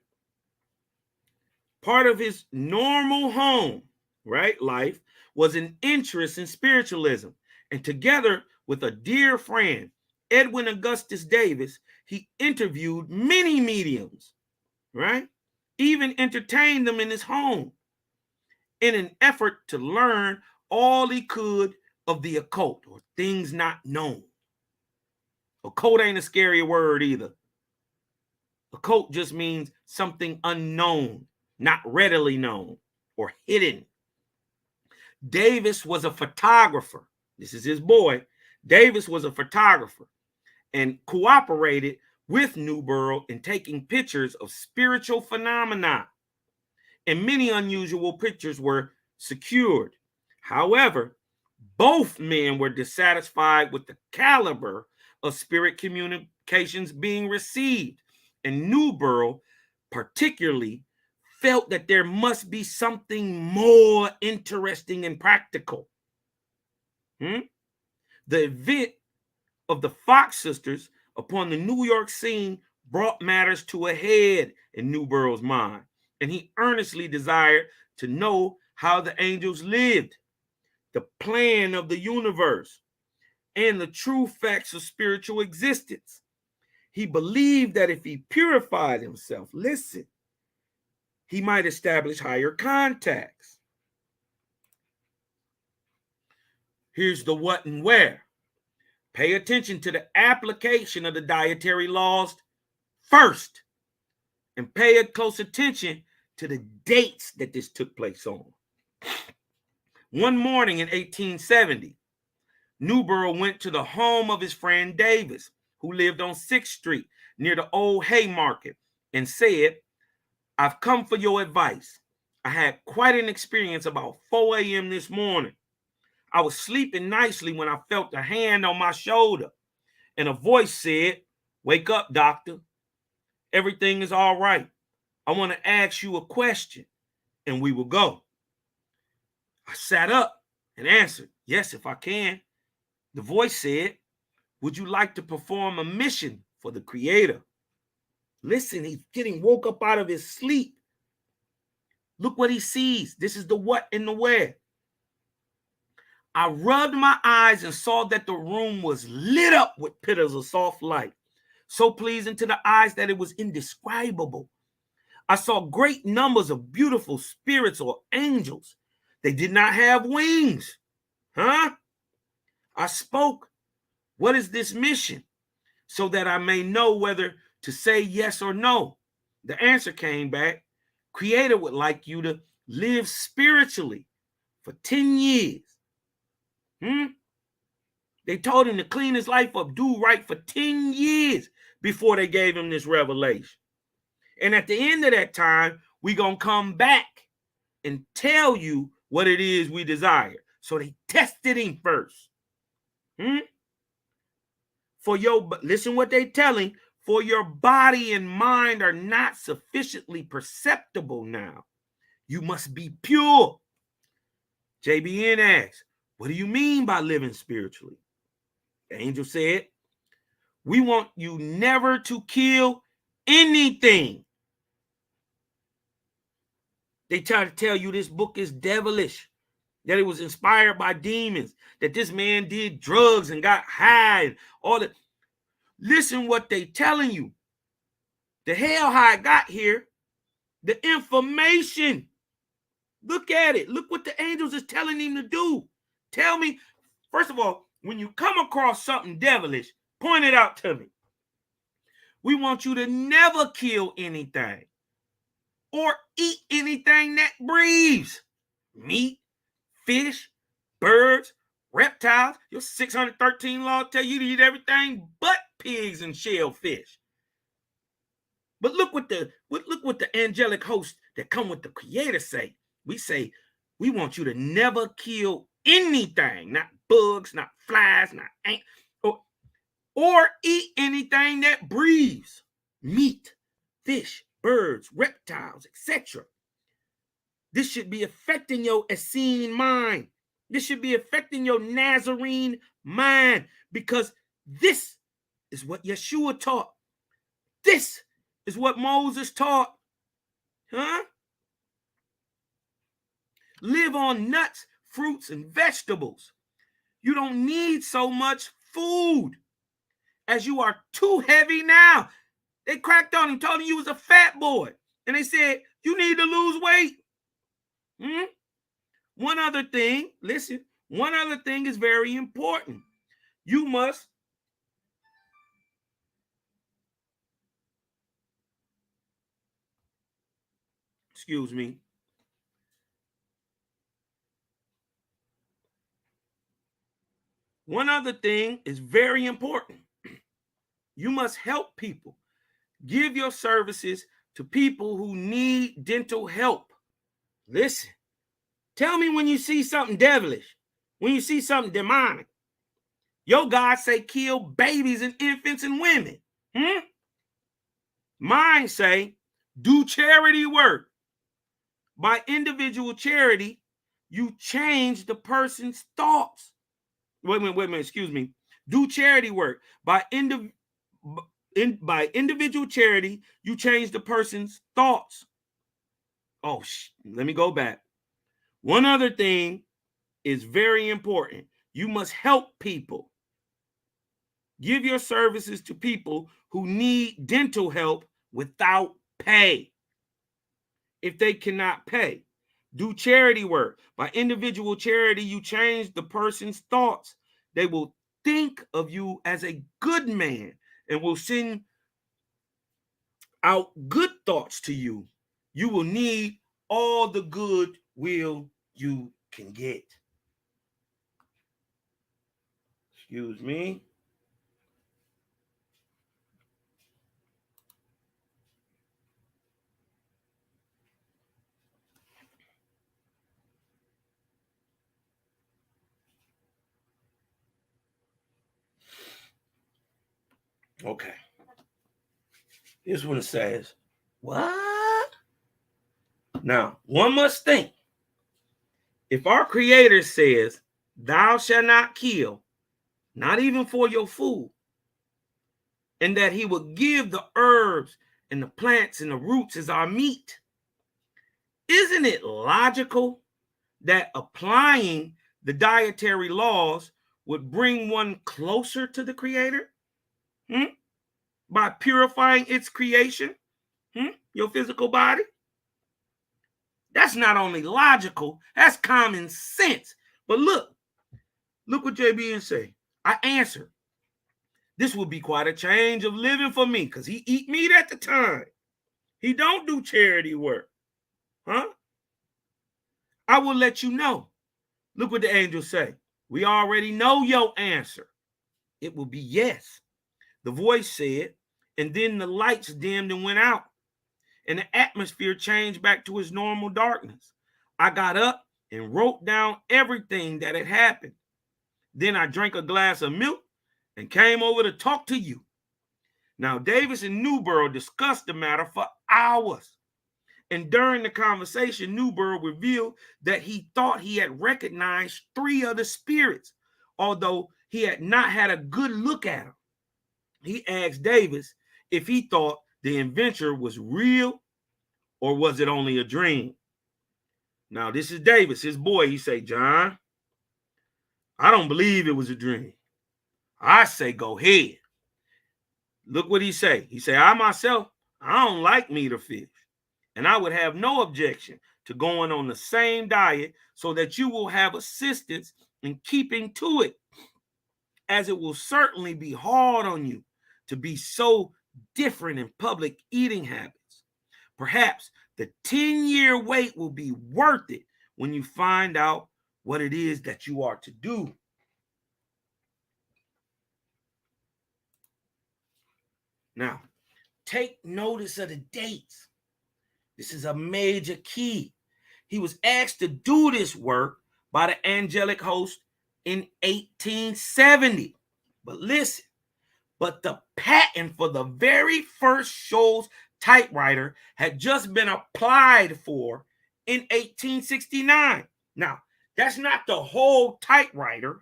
Part of his normal home, right, life was an interest in spiritualism. And together with a dear friend, Edwin Augustus Davis, he interviewed many mediums, right? Even entertained them in his home in an effort to learn all he could of the occult, or things not known. Occult ain't a scary word either. Occult just means something unknown, not readily known, or hidden. Davis was a photographer. This is his boy. Davis was a photographer and cooperated with Newborough in taking pictures of spiritual phenomena. And many unusual pictures were secured. However, both men were dissatisfied with the caliber of spirit communications being received. And Newborough particularly felt that there must be something more interesting and practical. The event of the Fox sisters upon the New York scene brought matters to a head in Newborough's mind. and he earnestly desired to know how the angels lived, the plan of the universe, and the true facts of spiritual existence. He believed that if he purified himself, listen, he might establish higher contacts. Here's the what and where. Pay attention to the application of the dietary laws first, and pay close attention to the dates that this took place on. One morning in 1870, Newborough went to the home of his friend Davis, who lived on 6th Street near the old Haymarket, and said, "I've come for your advice. I had quite an experience about 4 a.m. this morning. I was sleeping nicely when I felt a hand on my shoulder, and a voice said, 'Wake up, doctor. Everything is all right. I want to ask you a question, and we will go.' I sat up and answered, 'Yes, if I can.' The voice said, 'Would you like to perform a mission for the Creator?' Listen, he's getting woke up out of his sleep. Look what he sees. This is the what and the where. I rubbed my eyes and saw that the room was lit up with pillars of soft light, so pleasing to the eyes that it was indescribable. I saw great numbers of beautiful spirits or angels. They did not have wings. I spoke, 'What is this mission?' so that I may know whether to say yes or no. The answer came back, 'Creator would like you to live spiritually for 10 years. They told him to clean his life up, do right for 10 years before they gave him this revelation. And at the end of that time, we're going to come back and tell you what it is we desire.' So they tested him first. Listen what they telling, for your body and mind are not sufficiently perceptible now. You must be pure." JBN asks, "What do you mean by living spiritually?" The angel said, "We want you never to kill anything." They try to tell you this book is devilish, that it was inspired by demons, that this man did drugs and got high and all that. Listen what they telling you. The hell how it got here, the information. Look at it. Look what the angels is telling him to do. Tell me, first of all, when you come across something devilish, point it out to me. We want you to never kill anything or eat anything that breathes. Meat, fish, birds, reptiles. Your 613 law tell you to eat everything but pigs and shellfish. But look what the angelic hosts that come with the Creator say. We say, we want you to never kill anything, not bugs, not flies, not ants, or eat anything that breathes. Meat, fish, birds, reptiles, etc. This should be affecting your Essene mind. This should be affecting your Nazarene mind, because this is what Yeshua taught. This is what Moses taught. Live on nuts, fruits, and vegetables. You don't need so much food, as you are too heavy now. They cracked on him, told him you was a fat boy. And they said, you need to lose weight. One other thing, listen, one other thing is very important. You must excuse me. One other thing is very important. You must help people. Give your services to people who need dental help. Listen, tell me when you see something devilish, when you see something demonic. Your God say kill babies and infants and women. Mine say do charity work. By individual charity, you change the person's thoughts. Wait a minute, excuse me. Do charity work. By individual charity, you change the person's thoughts. let me go back. One other thing is very important. You must help people. Give your services to people who need dental help without pay. If they cannot pay, do charity work. By individual charity, you change the person's thoughts. They will think of you as a good man and will send out good thoughts to you. You will need all the good will you can get. Excuse me. Okay. This one says, what? Now, one must think. If our Creator says, thou shalt not kill, not even for your food, and that he will give the herbs and the plants and the roots as our meat, isn't it logical that applying the dietary laws would bring one closer to the Creator? By purifying its creation, your physical body? That's not only logical, that's common sense. But look what JBN say. I answered, this would be quite a change of living for me, because he eat meat at the time. He don't do charity work. I will let you know. Look what the angels say. We already know your answer. It will be yes. The voice said, and then the lights dimmed and went out, and the atmosphere changed back to its normal darkness. I got up and wrote down everything that had happened. Then I drank a glass of milk and came over to talk to you. Now, Davis and Newborough discussed the matter for hours. And during the conversation, Newborough revealed that he thought he had recognized 3 other spirits, although he had not had a good look at them. He asked Davis if he thought the adventure was real or was it only a dream. Now, this is Davis, his boy. He say, John, I don't believe it was a dream. I say, go ahead. Look what he say. He say, I myself, I don't like meat or fish. And I would have no objection to going on the same diet so that you will have assistance in keeping to it, as it will certainly be hard on you to be so different in public eating habits. Perhaps the 10-year wait will be worth it when you find out what it is that you are to do. Now, take notice of the dates. This is a major key. He was asked to do this work by the angelic host in 1870. But listen, the patent for the very first Shoals typewriter had just been applied for in 1869. Now, that's not the whole typewriter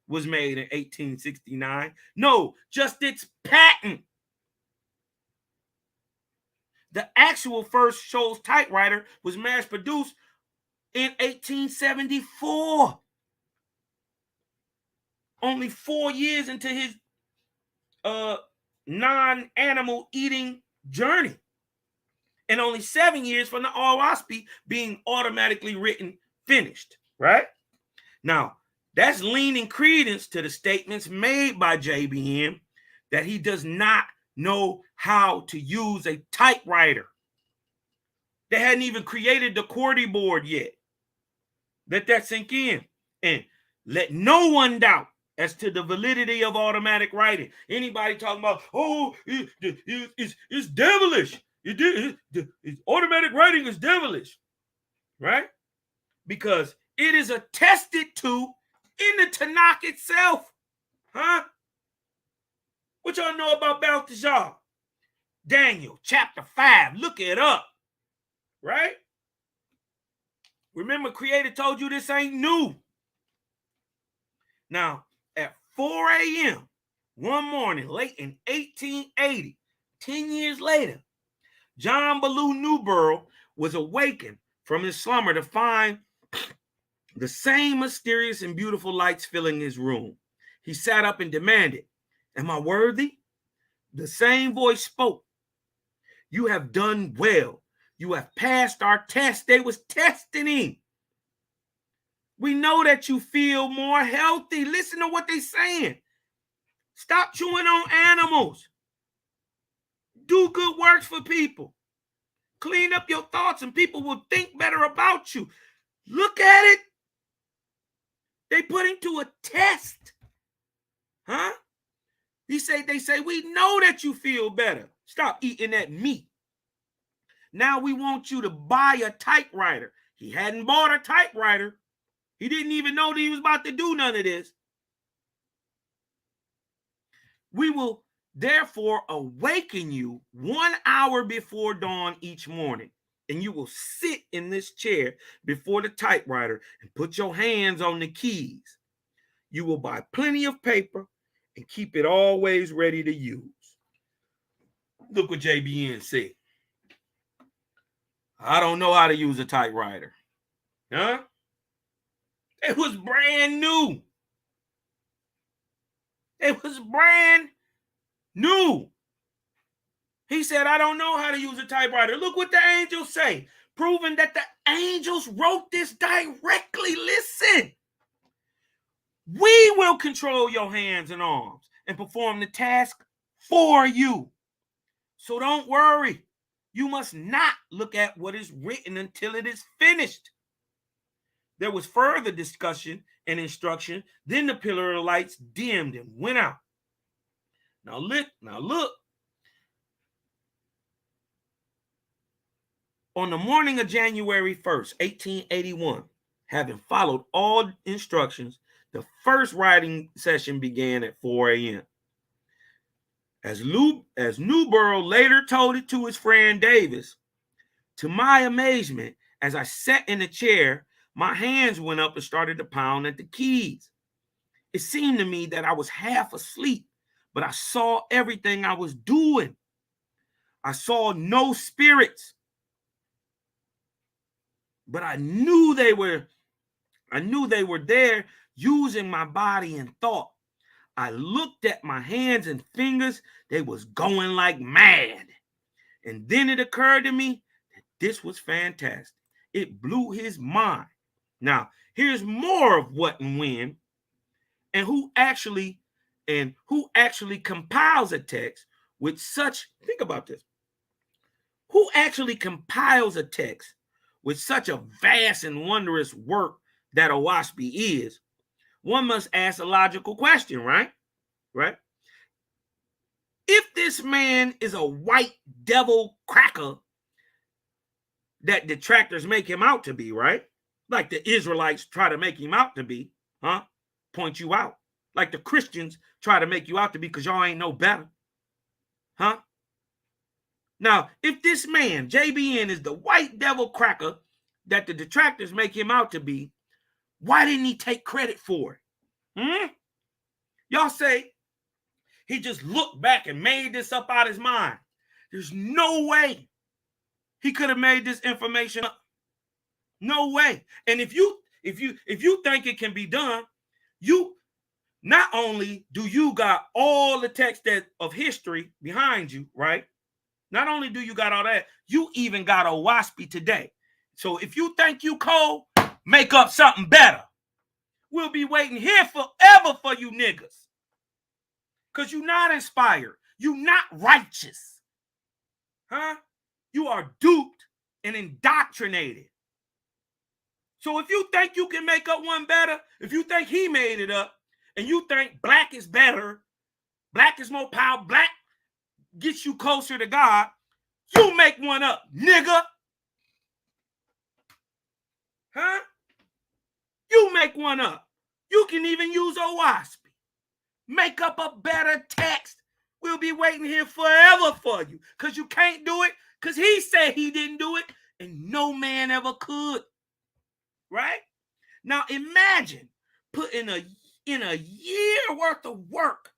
was made in 1869. No, just its patent. The actual first Shoals typewriter was mass produced in 1874. Only 4 years into his non-animal eating journey. And only 7 years from the Oahspe being automatically written finished, right? Now, that's leaning credence to the statements made by JBM that he does not know how to use a typewriter. They hadn't even created the QWERTY board yet. Let that sink in. And let no one doubt as to the validity of automatic writing. Anybody talking about, it's devilish. Automatic writing is devilish, right? Because it is attested to in the Tanakh itself. What y'all know about Belteshazzar? Daniel chapter 5. Look it up. Right? Remember, Creator told you this ain't new. Now, at 4 a.m. one morning, late in 1880, 10 years later, John Newborough was awakened from his slumber to find the same mysterious and beautiful lights filling his room. He sat up and demanded, "Am I worthy?" The same voice spoke, "You have done well. You have passed our test." They was testing him. "We know that you feel more healthy." Listen to what they're saying. Stop chewing on animals. Do good works for people. Clean up your thoughts and people will think better about you. Look at it. They put him to a test. Huh? They say, "We know that you feel better. Stop eating that meat. Now we want you to buy a typewriter." He hadn't bought a typewriter. He didn't even know that he was about to do none of this. "We will therefore awaken you 1 hour before dawn each morning, and you will sit in this chair before the typewriter and put your hands on the keys. You will buy plenty of paper and keep it always ready to use." Look what JBN said. "I don't know how to use a typewriter." Huh? It was brand new. It was brand new. He said, "I don't know how to use a typewriter." Look what the angels say, proving that the angels wrote this directly. Listen. "We will control your hands and arms and perform the task for you. So don't worry. You must not look at what is written until it is finished." There was further discussion and instruction. Then the pillar of lights dimmed and went out. Now look. On the morning of January 1st, 1881, having followed all instructions, the first writing session began at 4 a.m. As Newborough later told it to his friend Davis, "To my amazement, as I sat in the chair, my hands went up and started to pound at the keys. It seemed to me that I was half asleep, but I saw everything I was doing. I saw no spirits, but I knew they were there using my body and thought. I looked at my hands and fingers. They was going like mad. And then it occurred to me that this was fantastic. It blew his mind." Now, here's more of what and when and who actually compiles a text with such, think about this. Who actually compiles a text with such a vast and wondrous work that Oahspe is? One must ask a logical question, right? Right? If this man is a white devil cracker that detractors make him out to be, right? Like the Israelites try to make him out to be, huh? Point you out. Like the Christians try to make you out to be because y'all ain't no better. Huh? Now, if this man, JBN, is the white devil cracker that the detractors make him out to be, why didn't he take credit for it? Y'all say he just looked back and made this up out of his mind. There's no way he could have made this information up. No way. And if you think it can be done, you not only do you got all the text of history behind you, right? Not only do you got all that, you even got Oahspe today. So if you think you cold, make up something better. We'll be waiting here forever for you niggas. Because you're not inspired. You're not righteous. Huh? You are duped and indoctrinated. So if you think you can make up one better, if you think he made it up, and you think black is better, black is more powerful, black gets you closer to God, you make one up, nigga. Huh? You make one up. You can even use Oahspe. Make up a better text. We'll be waiting here forever for you because you can't do it because he said he didn't do it and no man ever could. Right? Now imagine putting in a year worth of work,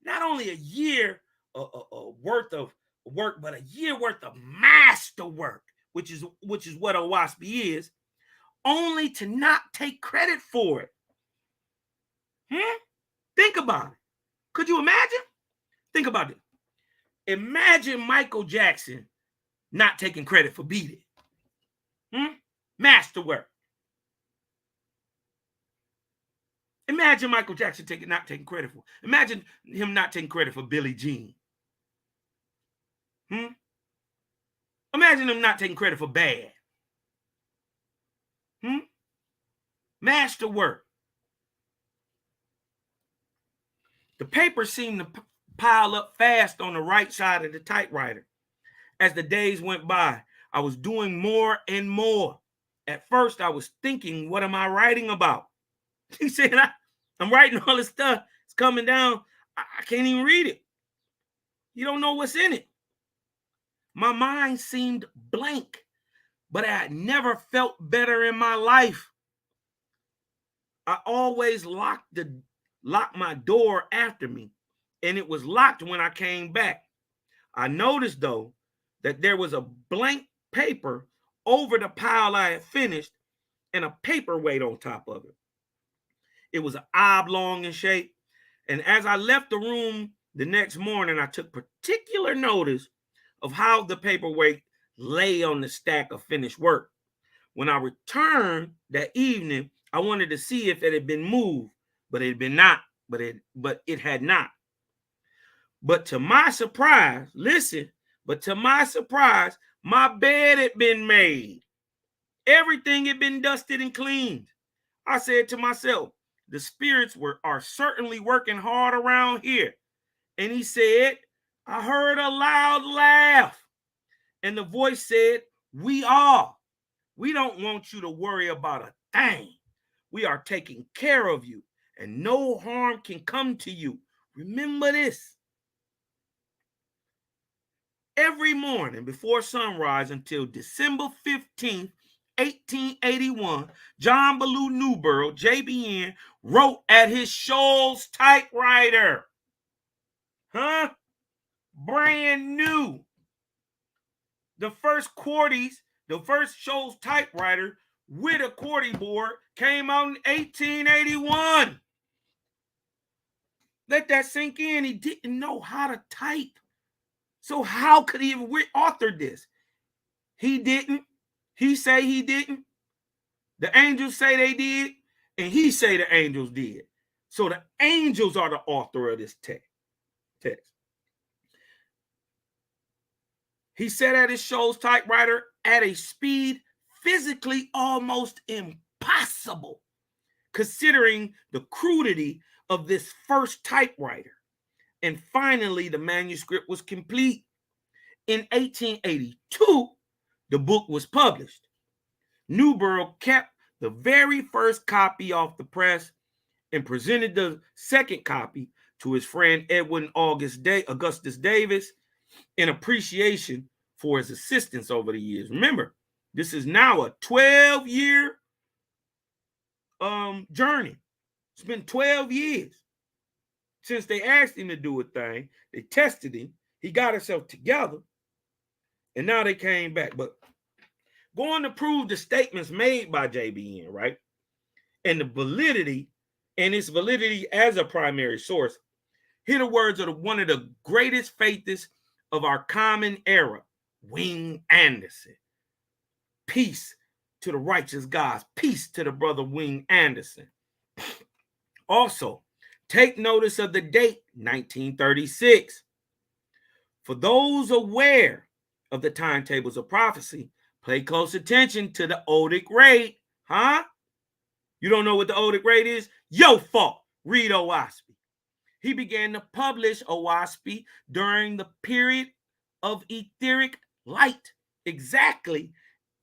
not only a year worth of work, but a year worth of masterwork which is what Oahspe is, only to not take credit for it. Think about it. Could you imagine? Think about it. Imagine Michael Jackson not taking credit for Beat It. Masterwork. Imagine Michael Jackson not taking credit for. Imagine him not taking credit for Billie Jean. Imagine him not taking credit for Bad. Masterwork. The paper seemed to pile up fast on the right side of the typewriter. As the days went by, I was doing more and more. At first, I was thinking, what am I writing about? He said, I'm writing all this stuff. It's coming down. I can't even read it. You don't know what's in it. My mind seemed blank, but I had never felt better in my life. I always locked my door after me, and it was locked when I came back. I noticed, though, that there was a blank paper over the pile I had finished and a paperweight on top of it. It was oblong in shape, and as I left the room the next morning, I took particular notice of how the paperweight lay on the stack of finished work. When I returned that evening, I wanted to see if it had been moved, but it had been not. But it had not. But to my surprise, my bed had been made. Everything had been dusted and cleaned. I said to myself, the spirits are certainly working hard around here. And he said, I heard a loud laugh. And the voice said, we are. We don't want you to worry about a thing. We are taking care of you, and no harm can come to you. Remember this. Every morning before sunrise until December 15th, 1881, John Newborough, JBN, wrote at his Shoals typewriter. Brand new. The first Shoals typewriter with a QWERTY board came out in 1881. Let that sink in. He didn't know how to type. So how could he have authored this? He didn't. He say he didn't. The angels say they did, and he say the angels did. So the angels are the author of this text. He said at his Shoals typewriter at a speed physically almost impossible, considering the crudity of this first typewriter. And finally, the manuscript was complete. In 1882, the book was published. Newborough kept the very first copy off the press and presented the second copy to his friend Edwin Augustus Davis in appreciation for his assistance over the years. Remember, this is now a 12-year journey. It's been 12 years since they asked him to do a thing. They tested him. He got himself together. And now they came back. But going to prove the statements made by JBN, right? And the validity, and its validity as a primary source, hear the words of one of the greatest faithists of our common era, Wing Anderson. Peace to the righteous gods. Peace to the brother Wing Anderson. Also, take notice of the date, 1936. For those aware of the timetables of prophecy, pay close attention to the Odic rate. You don't know what the Odic rate is? Your fault. Read Oahspe. He began to publish Oahspe during the period of etheric light, exactly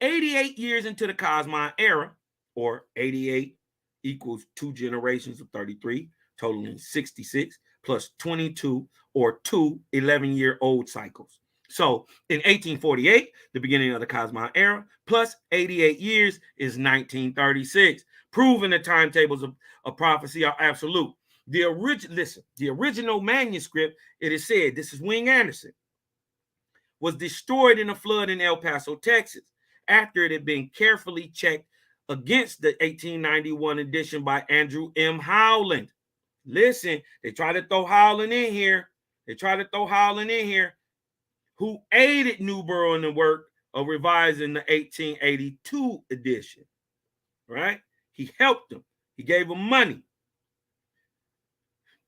88 years into the cosmonaut era, or 88 equals 2 generations of 33, totaling 66, plus 22, or 2 11-year-old cycles. So in 1848, the beginning of the cosmonaut era, plus 88 years is 1936, proving the timetables of prophecy are absolute. The original manuscript, it is said, this is Wing Anderson, was destroyed in a flood in El Paso, Texas. after it had been carefully checked against the 1891 edition by Andrew M. Howland. Listen, they try to throw Howland in here. Who aided Newborough in the work of revising the 1882 edition, right? He helped him. He gave him money.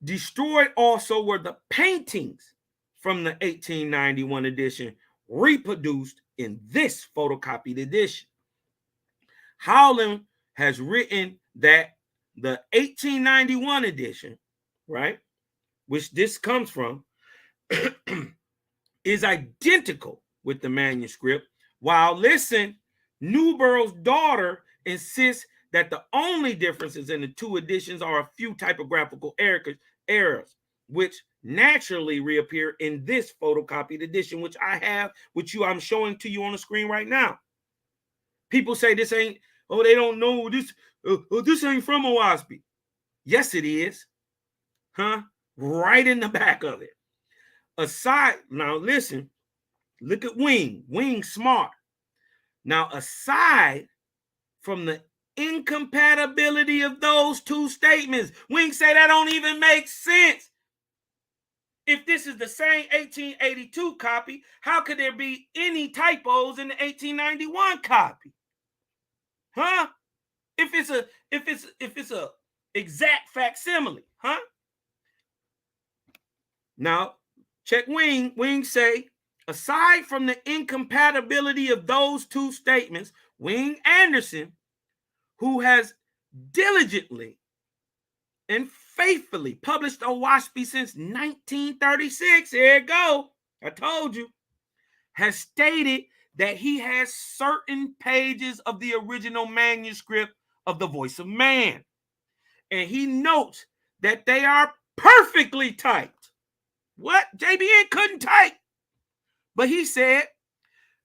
Destroyed also were the paintings from the 1891 edition reproduced in this photocopied edition. Howland has written that the 1891 edition, right, which this comes from, is identical with the manuscript, while, listen, Newborough's daughter insists that the only differences in the two editions are a few typographical errors, which naturally reappear in this photocopied edition, which I have, which I'm showing to you on the screen right now. People say this ain't, they don't know this, this ain't from Oahspe. Yes, it is. Right in the back of it. Now listen, look at Wing. Wing's smart. Now, aside from the incompatibility of those two statements, Wing say that don't even make sense. If this is the same 1882 copy, how could there be any typos in the 1891 copy? If it's a exact facsimile, Now, check Wing. Wing say, aside from the incompatibility of those two statements, Wing Anderson, who has diligently and faithfully published Oahspe since 1936, here it go, I told you, has stated that he has certain pages of the original manuscript of The Voice of Man. And he notes that they are perfectly typed. What? JBN couldn't type. But he said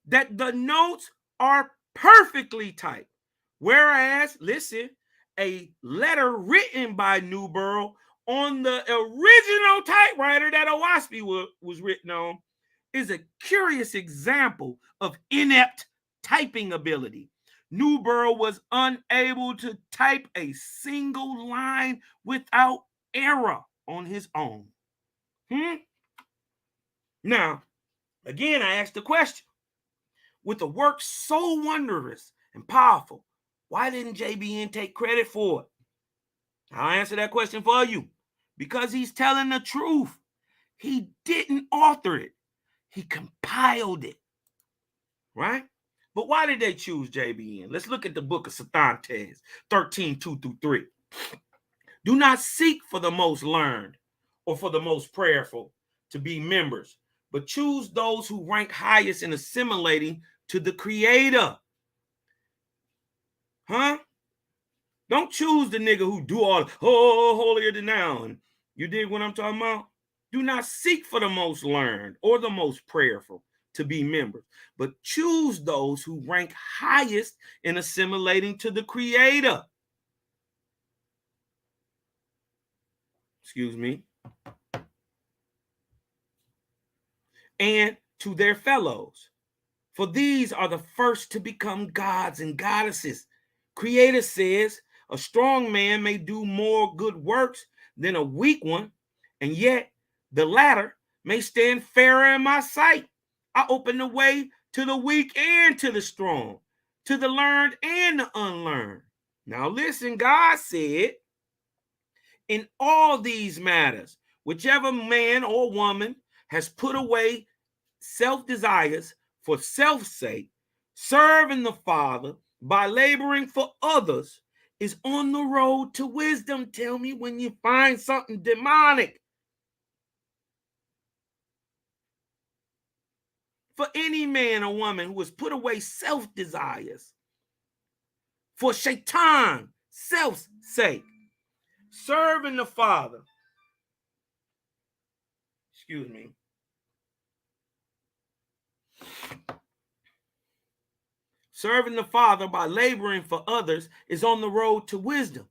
that the notes are perfectly typed. Whereas, listen, a letter written by Newborough on the original typewriter that Oahspe was written on is a curious example of inept typing ability. Newborough was unable to type a single line without error on his own. Now, again, I asked the question, with a work so wondrous and powerful, why didn't JBN take credit for it? I'll answer that question for you. Because he's telling the truth. He didn't author it. He compiled it. Right? But why did they choose JBN? Let's look at the book of Cervantes, 13:2-3. Do not seek for the most learned or for the most prayerful to be members, but choose those who rank highest in assimilating to the Creator. Don't choose the nigga who do all, holier than thou. And you dig what I'm talking about? Do not seek for the most learned or the most prayerful to be members, but choose those who rank highest in assimilating to the Creator. Excuse me. And to their fellows. For these are the first to become gods and goddesses. Creator says, a strong man may do more good works than a weak one, and yet the latter may stand fairer in my sight. I open the way to the weak and to the strong, to the learned and the unlearned. Now listen, God said, in all these matters, whichever man or woman has put away self-desires for self's sake, serving the Father by laboring for others, is on the road to wisdom. Tell me when you find something demonic. For any man or woman who has put away self-desires for shaitan, self's sake, serving the Father, excuse me, serving the Father by laboring for others is on the road to wisdom.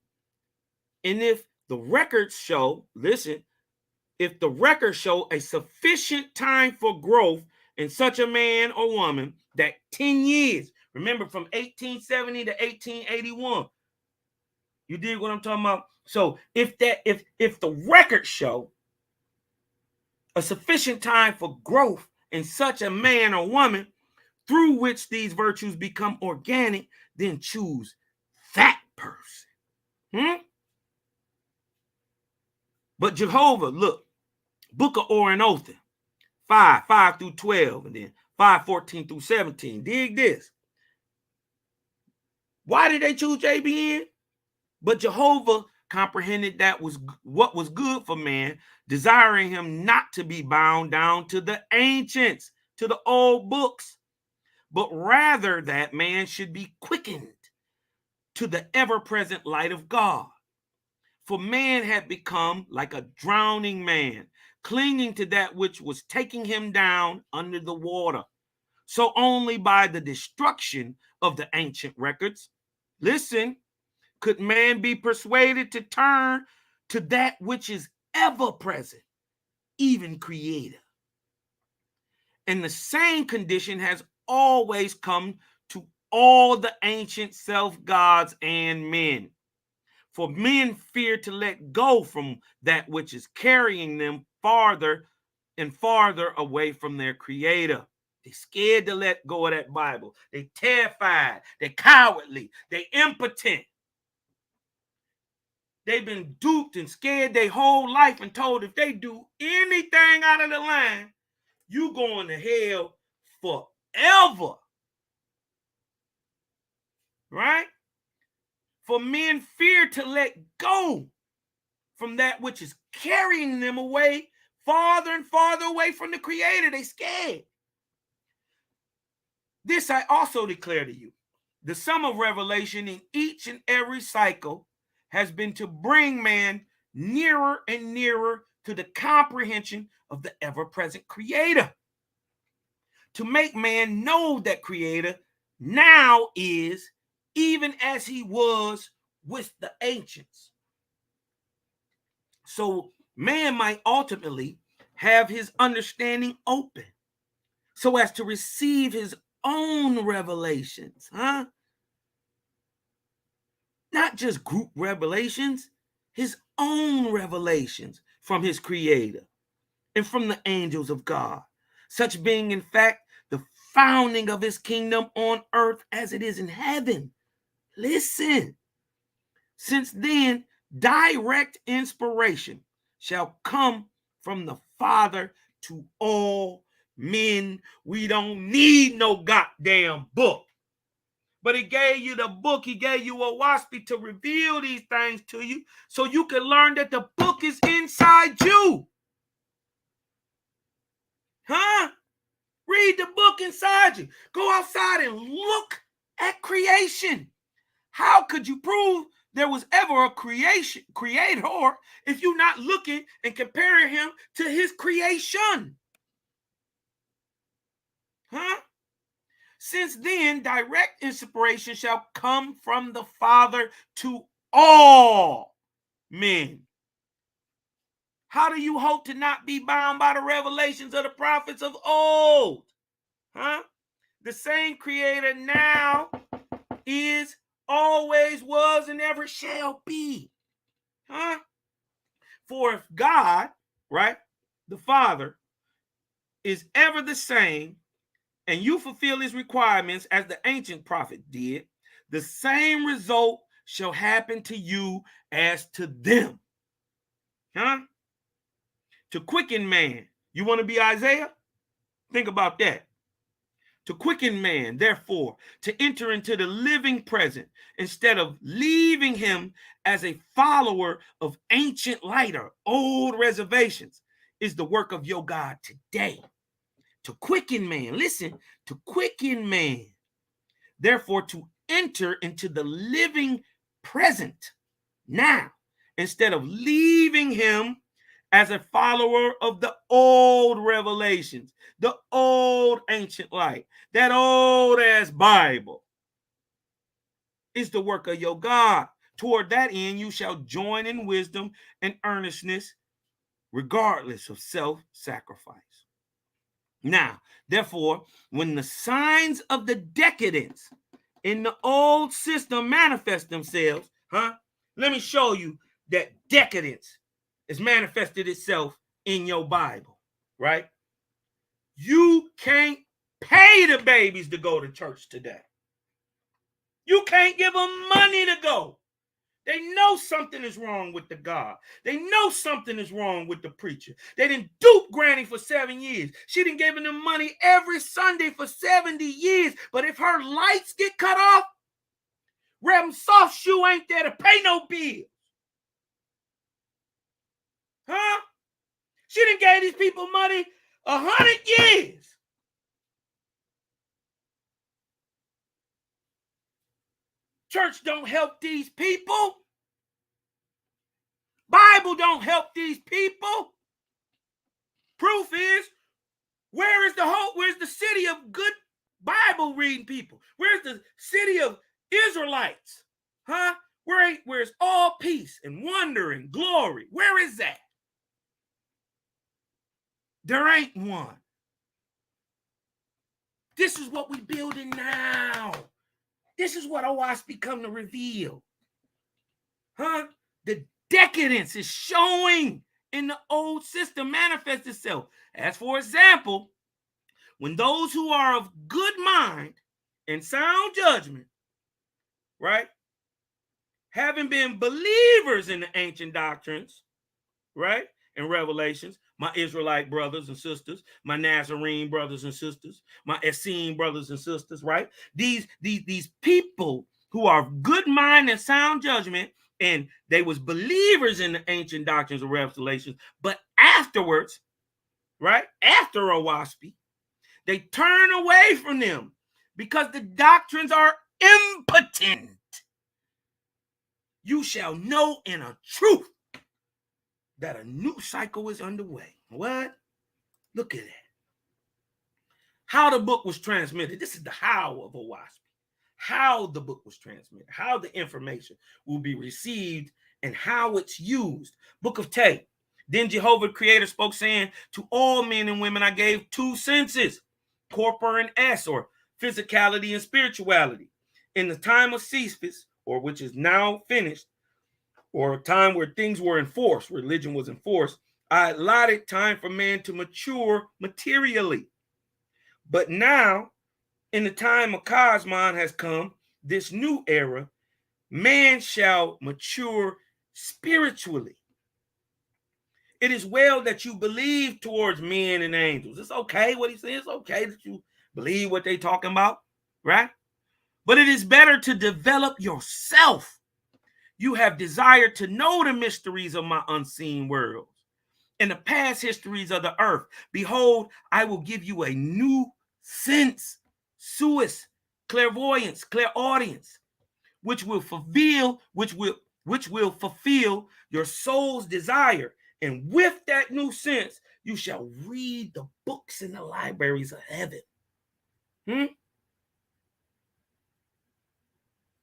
And if the records show, listen, if the records show a sufficient time for growth in such a man or woman that 10 years Remember, from 1870 to 1881. You dig what I'm talking about? So if the records show a sufficient time for growth in such a man or woman through which these virtues become organic, then choose that person. But Jehovah, look, Book of Oahspe, 5 through 12, and then 5:14 through 17. Dig this. Why did they choose JBN? But Jehovah comprehended that was what was good for man, desiring him not to be bound down to the ancients, to the old books, but rather that man should be quickened to the ever-present light of God. For man had become like a drowning man, clinging to that which was taking him down under the water. So only by the destruction of the ancient records, listen, could man be persuaded to turn to that which is ever present, even creator. And the same condition has always come to all the ancient self-gods and men. For men fear to let go from that which is carrying them farther and farther away from their creator. They're scared to let go of that Bible. They're terrified. They're cowardly. They're impotent. They've been duped and scared their whole life and told if they do anything out of the line, you going to hell forever. Right? For men fear to let go from that which is carrying them away farther and farther away from the Creator. They scared. This I also declare to you. The sum of revelation in each and every cycle has been to bring man nearer and nearer to the comprehension of the ever-present Creator. To make man know that Creator now is even as he was with the ancients. So man might ultimately have his understanding open so as to receive his own revelations, Not just group revelations, his own revelations from his Creator and from the angels of God, such being in fact the founding of his kingdom on earth as it is in heaven. Listen, since then, direct inspiration shall come from the Father to all men. We don't need no goddamn book. But he gave you the book. He gave you Oahspe to reveal these things to you so you can learn that the book is inside you. Read the book inside you. Go outside and look at creation. How could you prove there was ever a creator if you're not looking and comparing him to his creation? Since then, direct inspiration shall come from the Father to all men. How do you hope to not be bound by the revelations of the prophets of old? The same Creator now is, always was, and ever shall be. For if God, right, the Father, is ever the same, and you fulfill his requirements as the ancient prophet did, the same result shall happen to you as to them. To quicken man. You want to be Isaiah? Think about that. To quicken man, therefore, to enter into the living present, instead of leaving him as a follower of ancient light or old reservations, is the work of your God today. To quicken man, listen, to quicken man, therefore to enter into the living present now, instead of leaving him as a follower of the old revelations, the old ancient light, that old ass Bible, is the work of your God. Toward that end, you shall join in wisdom and earnestness, regardless of self-sacrifice. Now, therefore, when the signs of the decadence in the old system manifest themselves, let me show you that decadence has manifested itself in your Bible, right? You can't pay the babies to go to church today. You can't give them money to go. They know something is wrong with the God. They know something is wrong with the preacher. They didn't dupe Granny for 7 years. She didn't give them money every Sunday for 70 years. But if her lights get cut off, Reverend Soft Shoe ain't there to pay no bills. She done gave these people money 100 years. Church don't help these people. Bible don't help these people. Proof is, where's the city of good Bible reading people? Where's the city of Israelites? Where's all peace and wonder and glory? Where is that? There ain't one. This is what we building now. This is what Oahspe come to reveal. The decadence is showing in the old system manifest itself. As for example, when those who are of good mind and sound judgment, right, having been believers in the ancient doctrines, right, and revelations, my Israelite brothers and sisters, my Nazarene brothers and sisters, my Essene brothers and sisters, right? These people who are of good mind and sound judgment, and they was believers in the ancient doctrines of revelations, but afterwards, right, after Oahspe, they turn away from them because the doctrines are impotent. You shall know in a truth that a new cycle is underway. What? Look at that. How the book was transmitted. This is the how of Oahspe. How the book was transmitted, how the information will be received, and how it's used. Book of Tay. Then Jehovah Creator spoke, saying, to all men and women I gave 2 senses, corpor and es, or physicality and spirituality. In the time of Cephas, or which is now finished, or a time where things were enforced, religion was enforced, I allotted time for man to mature materially. But now, in the time of Cosmon has come, this new era, man shall mature spiritually. It is well that you believe towards men and angels. It's okay what he says. It's okay that you believe what they're talking about, right? But it is better to develop yourself. You have desired to know the mysteries of my unseen worlds and the past histories of the earth. Behold, I will give you a new sense, suis, clairvoyance, clairaudience, which will fulfill your soul's desire. And with that new sense, you shall read the books in the libraries of heaven.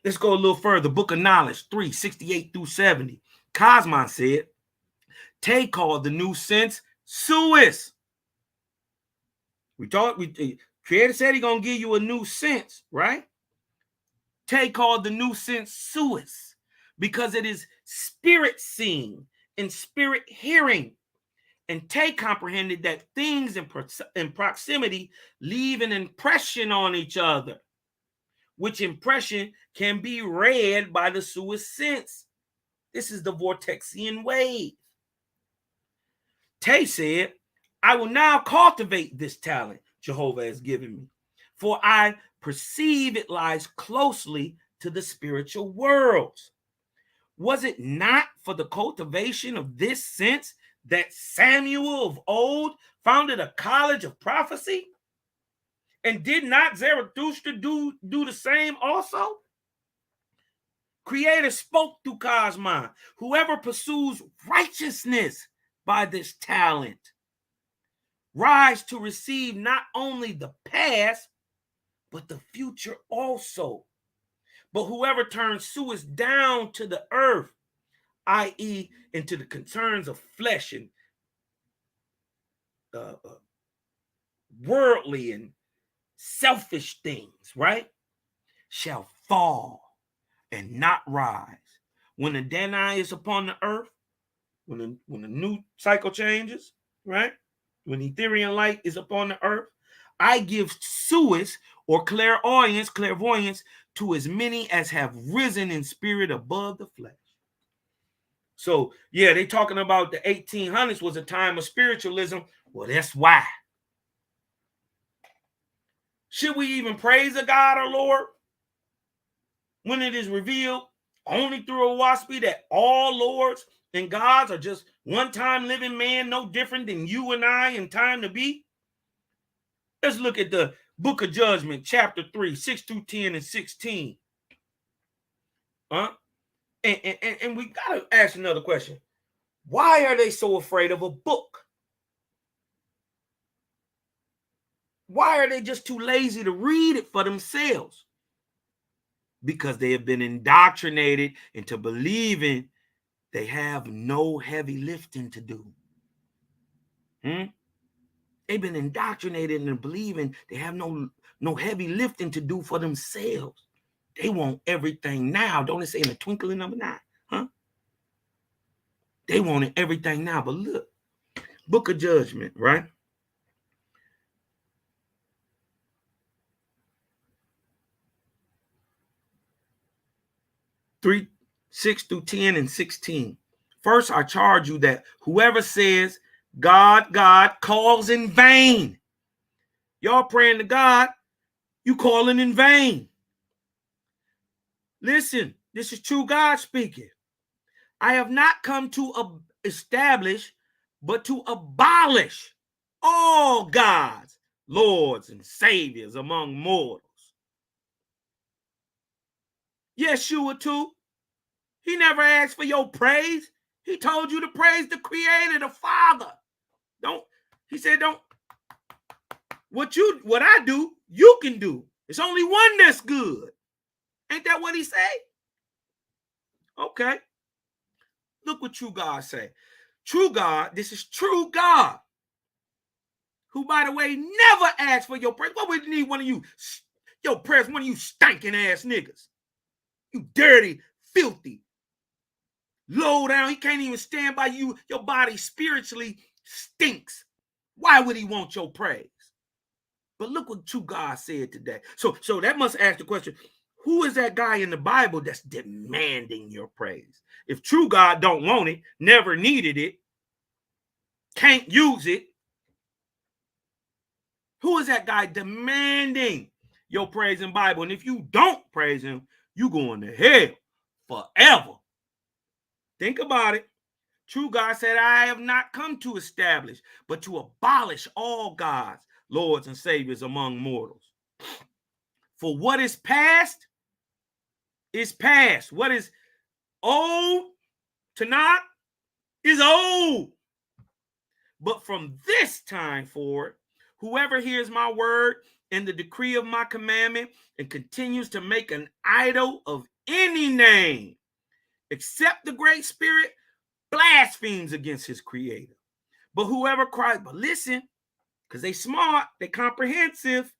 Let's go a little further. Book of Knowledge 3:68 through 70. Cosmon said, Tay called the new sense suis. Creator said he's gonna give you a new sense, right? Tay called the new sense suis because it is spirit seeing and spirit hearing. And Tay comprehended that things in proximity leave an impression on each other, which impression can be read by the suis sense. This is the Vortexian wave. Tay said, I will now cultivate this talent Jehovah has given me, for I perceive it lies closely to the spiritual worlds. Was it not for the cultivation of this sense that Samuel of old founded a college of prophecy? And did not Zarathustra do the same also? Creator spoke through Cosmon. Whoever pursues righteousness by this talent rise to receive not only the past, but the future also. But whoever turns suis down to the earth, i.e., into the concerns of flesh and worldly and selfish things, right, shall fall and not rise. When the Danai is upon the earth, when the new cycle changes, right? When Etherian light is upon the earth, I give suis or clairvoyance to as many as have risen in spirit above the flesh. So, yeah, they talking about the 1800s was a time of spiritualism. Well, that's why. Should we even praise a God or Lord when it is revealed only through Oahspe that all lords and gods are just one-time living man, no different than you and I in time to be? Let's look at the Book of Judgment, chapter 3, 6 through 10 and 16. And we got to ask another question. Why are they so afraid of a book? Why are they just too lazy to read it for themselves? Because they have been indoctrinated into believing they have no heavy lifting to do. They've been indoctrinated into believing they have no heavy lifting to do for themselves. They want everything now. Don't it say in the twinkling of an eye? They wanted everything now. But look, Book of Judgment, right? Three, 6 through 10 and 16. First, I charge you that whoever says God, God calls in vain. Y'all praying to God, you calling in vain. Listen, this is true God speaking. I have not come to establish, but to abolish all gods, lords, and saviors among mortals. Yeshua too. He never asked for your praise. He told you to praise the Creator, the Father. He said, what I do, you can do. It's only one that's good. Ain't that what he say? Okay. Look what true God say. True God, this is true God, who, by the way, never asked for your praise. What would you need one of you, your prayers, one of you stinking ass niggas? You dirty, filthy, low down. He can't even stand by you. Your body spiritually stinks. Why would he want your praise? But look what true God said today. So that must ask the question, who is that guy in the Bible that's demanding your praise? If true God don't want it, never needed it, can't use it, who is that guy demanding your praise in Bible? And if you don't praise him, you going to hell forever. Think about it. True God said, I have not come to establish, but to abolish all gods, lords, and saviors among mortals. For what is past is past. What is old to not is old. But from this time forward, whoever hears my word and the decree of my commandment and continues to make an idol of any name, except the Great Spirit, blasphemes against his creator. But whoever cries, but listen, because they smart, they comprehensive,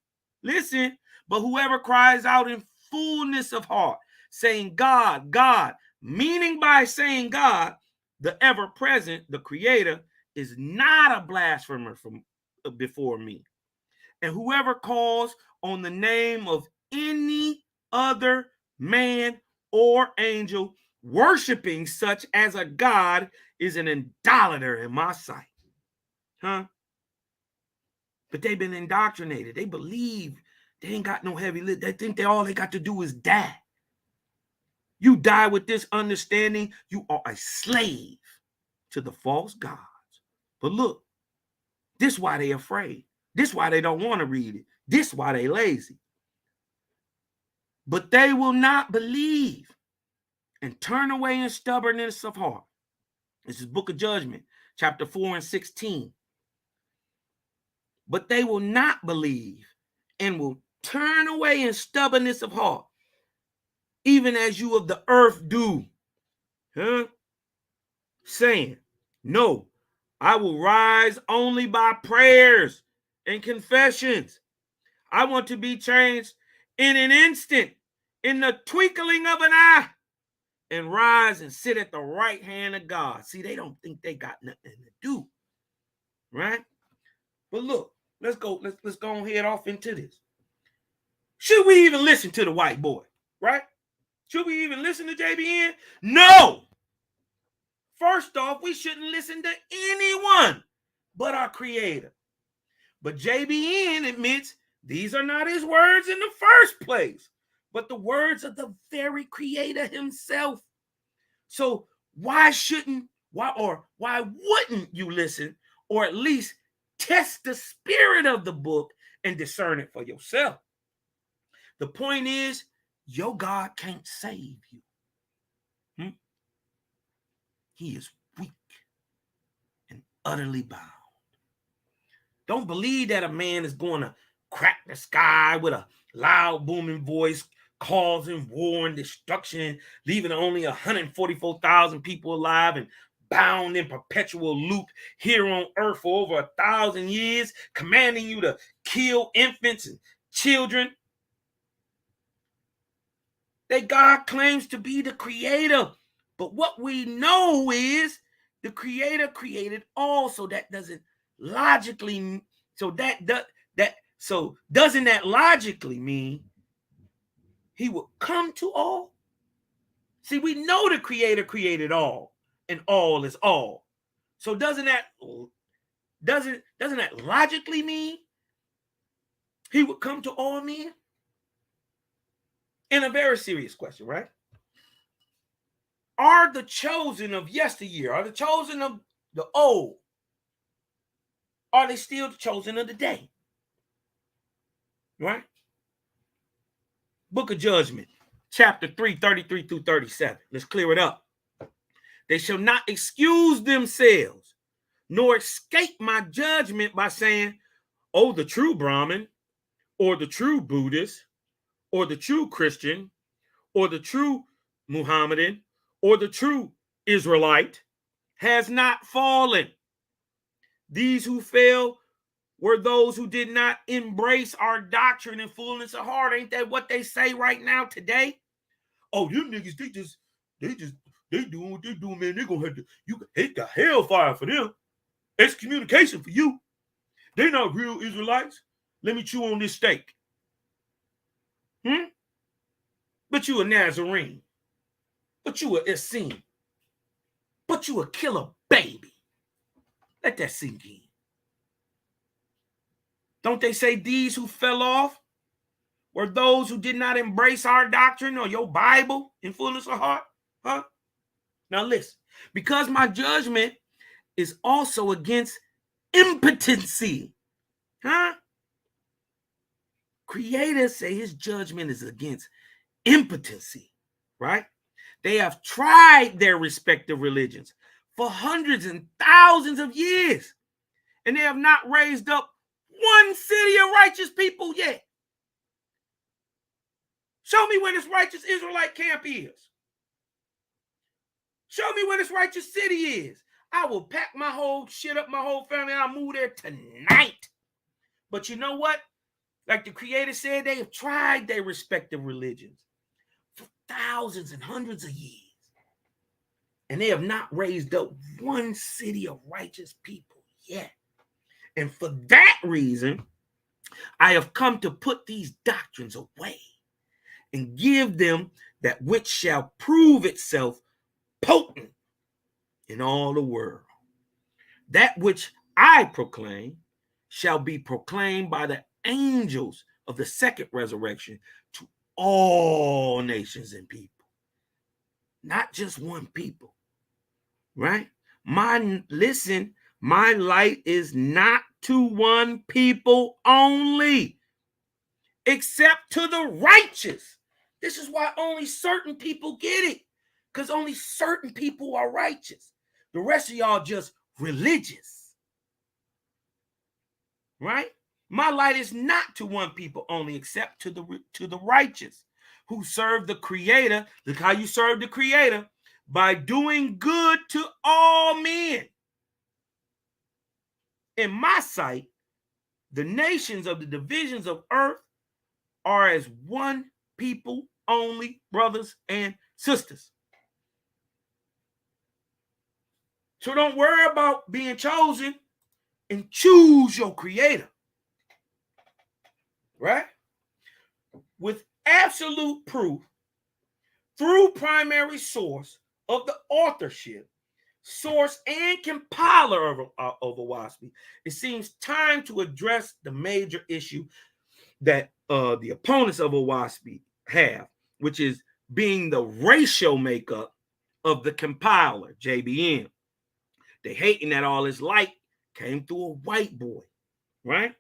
listen, but whoever cries out in fullness of heart, saying God, God, meaning by saying God, the ever-present, the creator, is not a blasphemer from before me. And whoever calls on the name of any other man or angel, worshiping such as a god, is an idolater in my sight. But they've been indoctrinated. They believe they ain't got no heavy lift. They think all they got to do is die. You die with this understanding, you are a slave to the false gods. But look, this is why they afraid. This is why they don't want to read it. This is why they lazy. But they will not believe and turn away in stubbornness of heart. This is Book of Judgment, chapter 4 and 16. But they will not believe and will turn away in stubbornness of heart, even as you of the earth do. Saying, no, I will rise only by prayers and confessions. I want to be changed in an instant, in the twinkling of an eye, and rise and sit at the right hand of God. See, they don't think they got nothing to do, right? But look, let's go ahead off into this. Should we even listen to the white boy, right? Should we even listen to JBN? No. First off, we shouldn't listen to anyone but our Creator. But JBN admits these are not his words in the first place, but the words of the very Creator himself. So why wouldn't you listen, or at least test the spirit of the book and discern it for yourself? The point is, your God can't save you. He is weak and utterly bound. Don't believe that a man is going to crack the sky with a loud booming voice, causing war and destruction, leaving only 144,000 people alive and bound in perpetual loop here on earth for over 1,000 years, commanding you to kill infants and children. That God claims to be the Creator. But what we know is the Creator created all, so that doesn't logically, doesn't that logically mean he will come to all? See, we know the Creator created all, and all is all. So doesn't that logically mean he would come to all men? And a very serious question, right? Are the chosen of yesteryear, are the chosen of the old, are they still the chosen of the day? Right? Book of Judgment, chapter 3, 33 through 37. Let's clear it up. They shall not excuse themselves, nor escape my judgment by saying, oh, the true Brahmin, or the true Buddhist, or the true Christian, or the true Muhammadan, or the true Israelite has not fallen. These who fell were those who did not embrace our doctrine in fullness of heart. Ain't that what they say right now today? Oh, you niggas, they doing what they doing, man. They gonna have to, it got hellfire for them. Excommunication for you. They not real Israelites. Let me chew on this steak. But you a Nazarene. But you a Essene. But you a killer baby. Let that sink in. Don't they say these who fell off were those who did not embrace our doctrine or your Bible in fullness of heart? Huh? Now listen, because my judgment is also against impotency. Huh? Creators say his judgment is against impotency, right? They have tried their respective religions for hundreds and thousands of years, and they have not raised up one city of righteous people yet. Show me where this righteous Israelite camp is. Show me where this righteous city is. I will pack my whole shit up, my whole family, and I'll move there tonight. But you know what? Like the Creator said, they have tried their respective religions for thousands and hundreds of years. And they have not raised up one city of righteous people yet. And for that reason, I have come to put these doctrines away and give them that which shall prove itself potent in all the world. That which I proclaim shall be proclaimed by the angels of the second resurrection to all nations and people. Not just one people, right? My light is not to one people only, except to the righteous. This is why only certain people get it, because only certain people are righteous. The rest of y'all just religious, right? My light is not to one people only, except to the righteous who serve the Creator. Look how you serve the Creator, by doing good to all men. In my sight, The nations of the divisions of earth are as one people only, brothers and sisters. So don't worry about being chosen and choose your creator. Right? With absolute proof through primary source of the authorship, source, and compiler of Oahspe, it seems time to address the major issue that the opponents of Oahspe have, which is being the racial makeup of the compiler, JBN. They hating that all his light came through a white boy, right?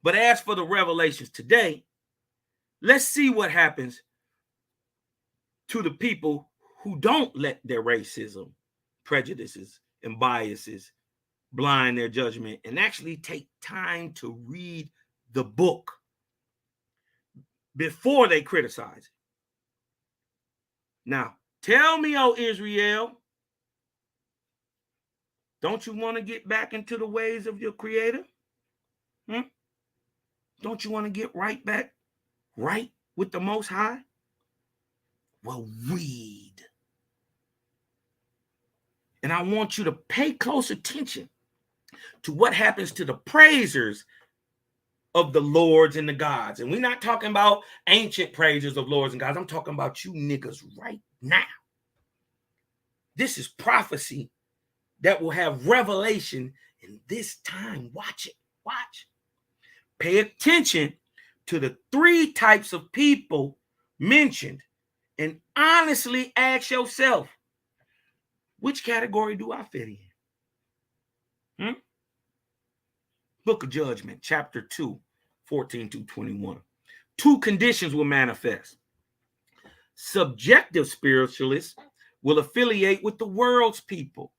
But as for the revelations today, let's see what happens to the people who don't let their racism, prejudices, and biases blind their judgment and actually take time to read the book before they criticize it. Now, tell me, oh Israel, don't you want to get back into the ways of your creator? Don't you want to get right back right with the Most High? Well, read. And I want you to pay close attention to what happens to the praisers of the lords and the gods. And we're not talking about ancient praisers of lords and gods. I'm talking about you niggas right now. This is prophecy that will have revelation in this time. Watch it. Watch. Pay attention to the 3 types of people mentioned and honestly ask yourself, which category do I fit in? Book of Judgment, chapter 2, 14-21. 2 conditions will manifest. Subjective spiritualists will affiliate with the world's people,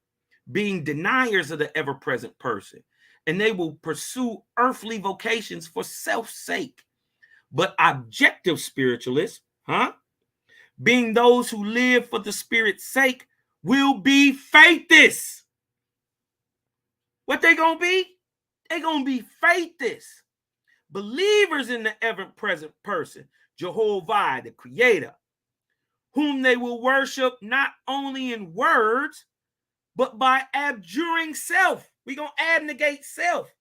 being deniers of the ever-present person, and they will pursue earthly vocations for self's sake. But objective spiritualists, being those who live for the Spirit's sake, will be faithists. What they gonna be? They gonna be faithists. Believers in the ever-present person, Jehovah, the Creator, whom they will worship not only in words, but by abjuring self. We're going to abnegate self.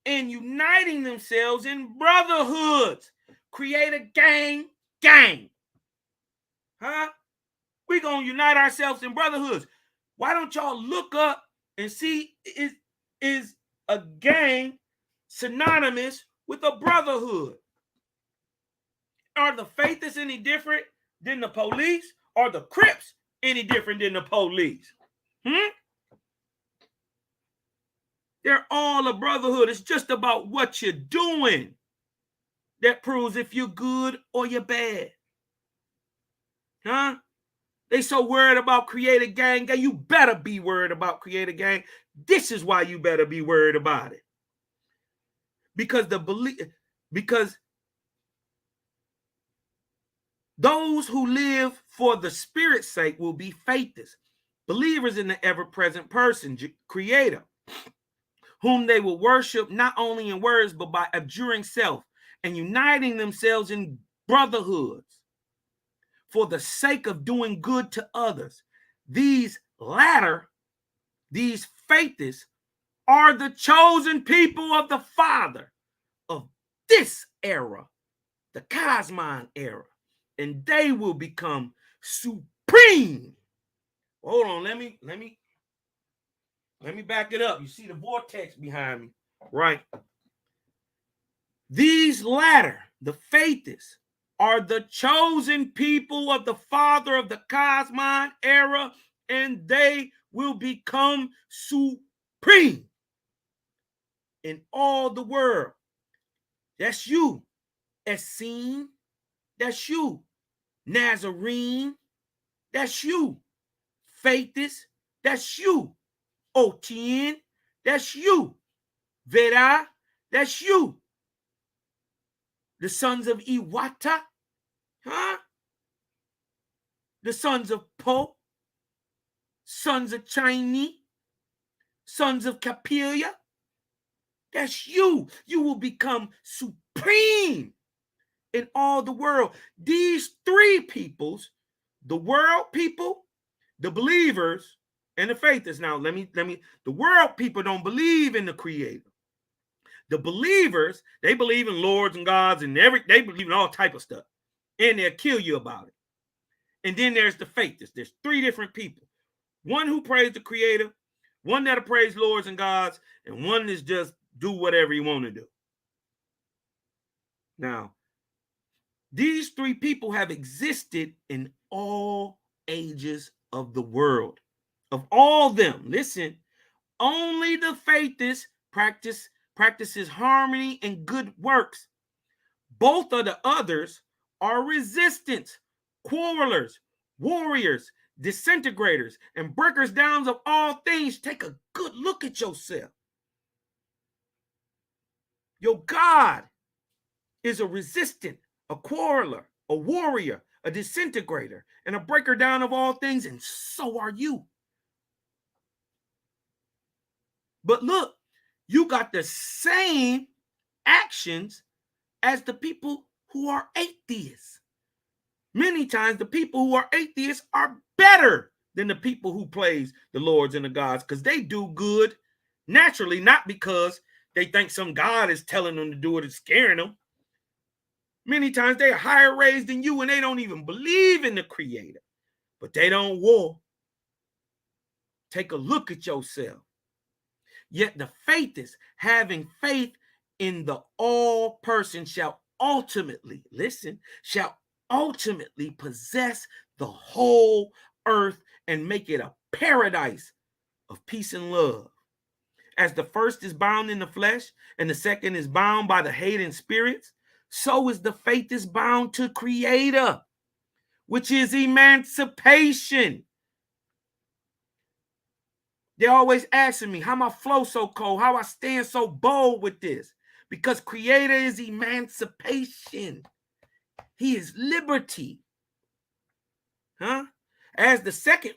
And uniting themselves in brotherhoods. Create a gang. We're going to unite ourselves in brotherhoods. Why don't y'all look up and see, is a gang synonymous with a brotherhood? Are the Faithists any different than the police? Are the Crips any different than the police? They're all a brotherhood. It's just about what you're doing that proves if you're good or you're bad. They so worried about create a gang. You better be worried about create a gang. This is why you better be worried about it. Because those who live for the Spirit's sake will be faithists, believers in the ever-present person, Creator, whom they will worship not only in words, but by abjuring self and uniting themselves in brotherhoods for the sake of doing good to others. These faithists, are the chosen people of the Father of this era, the cosmonaut era, and they will become supreme. Hold on, let me back it up. You see the vortex behind me, right? These latter, the faithists, are the chosen people of the Father of the cosmonaut era, and they will become supreme in all the world. That's you. Essene, that's you. Nazarene, that's you. Faithist, that's you. Otien, that's you. Vera, that's you. The sons of Iwata, the sons of Po, sons of Chinese, sons of Capilia, That's you. You will become supreme in all the world. These three peoples, the world people, the believers, and the faithers. Now, the world people don't believe in the creator. The believers, they believe in lords and gods and they believe in all type of stuff. And they'll kill you about it. And then there's the faithers. There's three different people. One who praise the creator, one that'll praise lords and gods, and one is just do whatever you want to do. Now, these three people have existed in all ages of the world. Of all them, listen, only the faithist practices harmony and good works. Both of the others are resistants, quarrelers, warriors, disintegrators, and breakers down of all things. Take a good look at yourself. Your God is a resistant, a quarreler, a warrior, a disintegrator, and a breaker down of all things, and so are you. But look, you got the same actions as the people who are atheists. Many times the people who are atheists are better than the people who praise the lords and the gods, because they do good naturally, not because they think some God is telling them to do it and scaring them. Many times they're higher raised than you and they don't even believe in the creator, but they don't war. Take a look at yourself. Yet the faithist, having faith in the all person, shall ultimately possess the whole earth and make it a paradise of peace and love. As the first is bound in the flesh and the second is bound by the hating spirits, so is the faithist bound to creator, which is emancipation. They're always asking me how my flow so cold, how I stand so bold with this. Because creator is emancipation. He is liberty. As the second,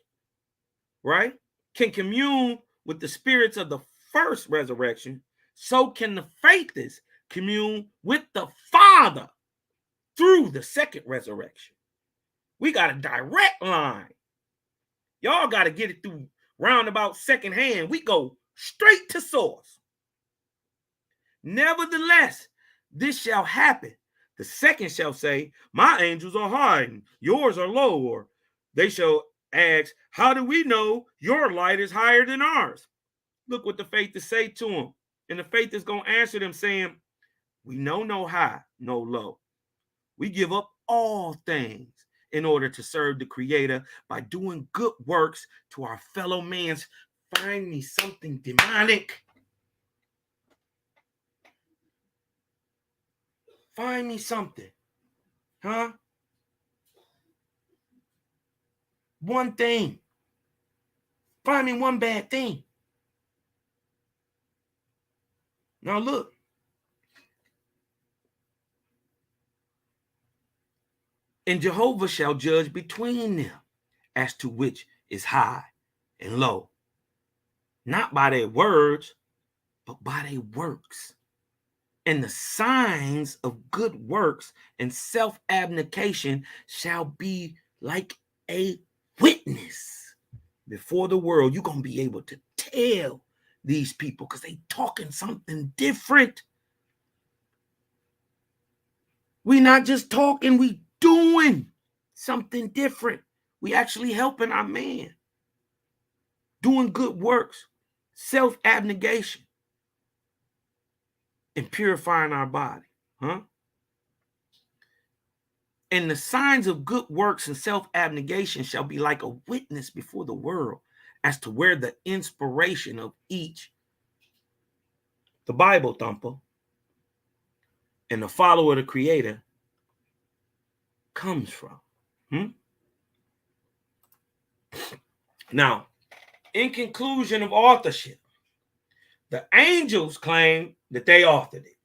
right, can commune with the spirits of the first resurrection, so can the faithist commune with the Father through the second resurrection. We got a direct line. Y'all got to get it through roundabout second hand. We go straight to source. Nevertheless, this shall happen. The second shall say, my angels are high and yours are low. Or they shall ask, how do we know your light is higher than ours? Look what the faithist say to him. And the faithist is going to answer them saying, we know no high, no low. We give up all things in order to serve the creator by doing good works to our fellow man. Find me something demonic. Find me something. One thing. Find me one bad thing. Now look. And Jehovah shall judge between them as to which is high and low, not by their words, but by their works. And the signs of good works and self-abnegation shall be like a witness before the world. You're going to be able to tell these people because they talking something different. We not just talking, we doing something different. We actually helping our man. Doing good works, self-abnegation, and purifying our body. And the signs of good works and self-abnegation shall be like a witness before the world as to where the inspiration of each, the Bible thumper, and the follower of the creator comes from. Now, in conclusion of authorship, the angels claim that they authored it.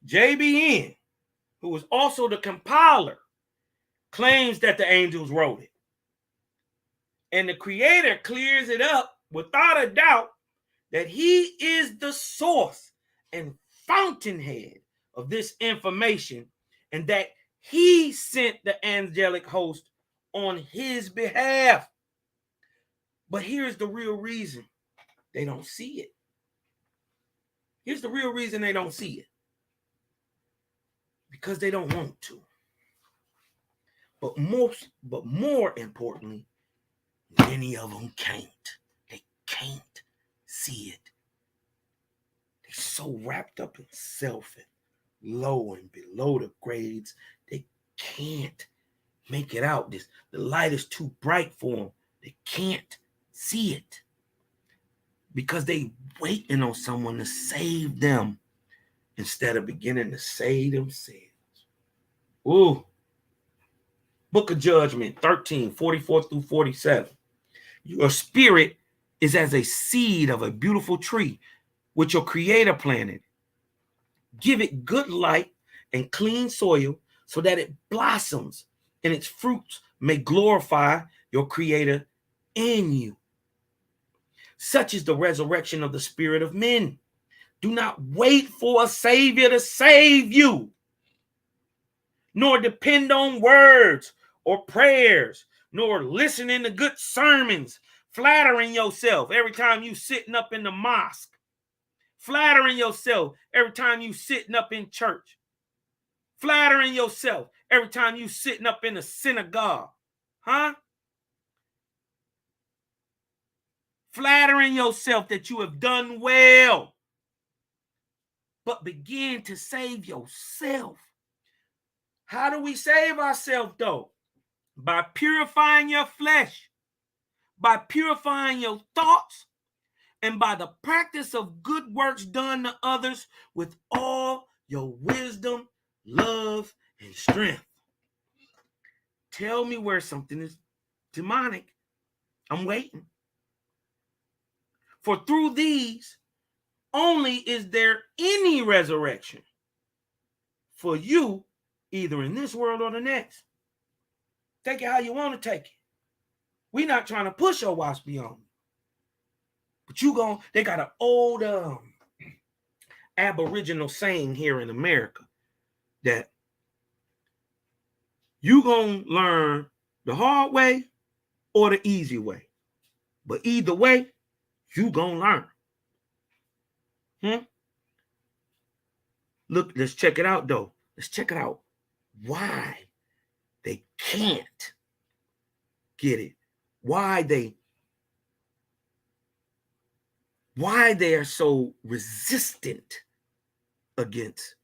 JBN, who is also the compiler, claims that the angels wrote it. And the creator clears it up without a doubt that he is the source and fountainhead of this information, and that he sent the angelic host on his behalf. But here's the real reason they don't see it. Here's the real reason they don't see it. Because they don't want to. But more importantly, many of them can't. They can't see it. They're so wrapped up in self and low and below the grades, they can't make it out. The light is too bright for them. They can't see it. Because they waiting on someone to save them instead of beginning to save themselves. Ooh. Book of Judgment 13, 44 through 47. Your spirit is as a seed of a beautiful tree which your creator planted. Give it good light and clean soil so that it blossoms and its fruits may glorify your creator in you. Such is the resurrection of the spirit of men. Do not wait for a savior to save you, nor depend on words or prayers, nor listening to good sermons, flattering yourself every time you sitting up in the mosque, flattering yourself every time you sitting up in church, flattering yourself every time you sitting up in the synagogue, flattering yourself that you have done well, but begin to save yourself. How do we save ourselves though? By purifying your flesh, by purifying your thoughts, and by the practice of good works done to others with all your wisdom, love, and strength. Tell me where something is demonic. I'm waiting. For through these only is there any resurrection for you, either in this world or the next. Take it how you want to take it. We're not trying to push Oahspe on you. But they got an old Aboriginal saying here in America that you gonna learn the hard way or the easy way. But either way, you gonna learn. Look, let's check it out though. Let's check it out. Why they can't get it. Why they are so resistant against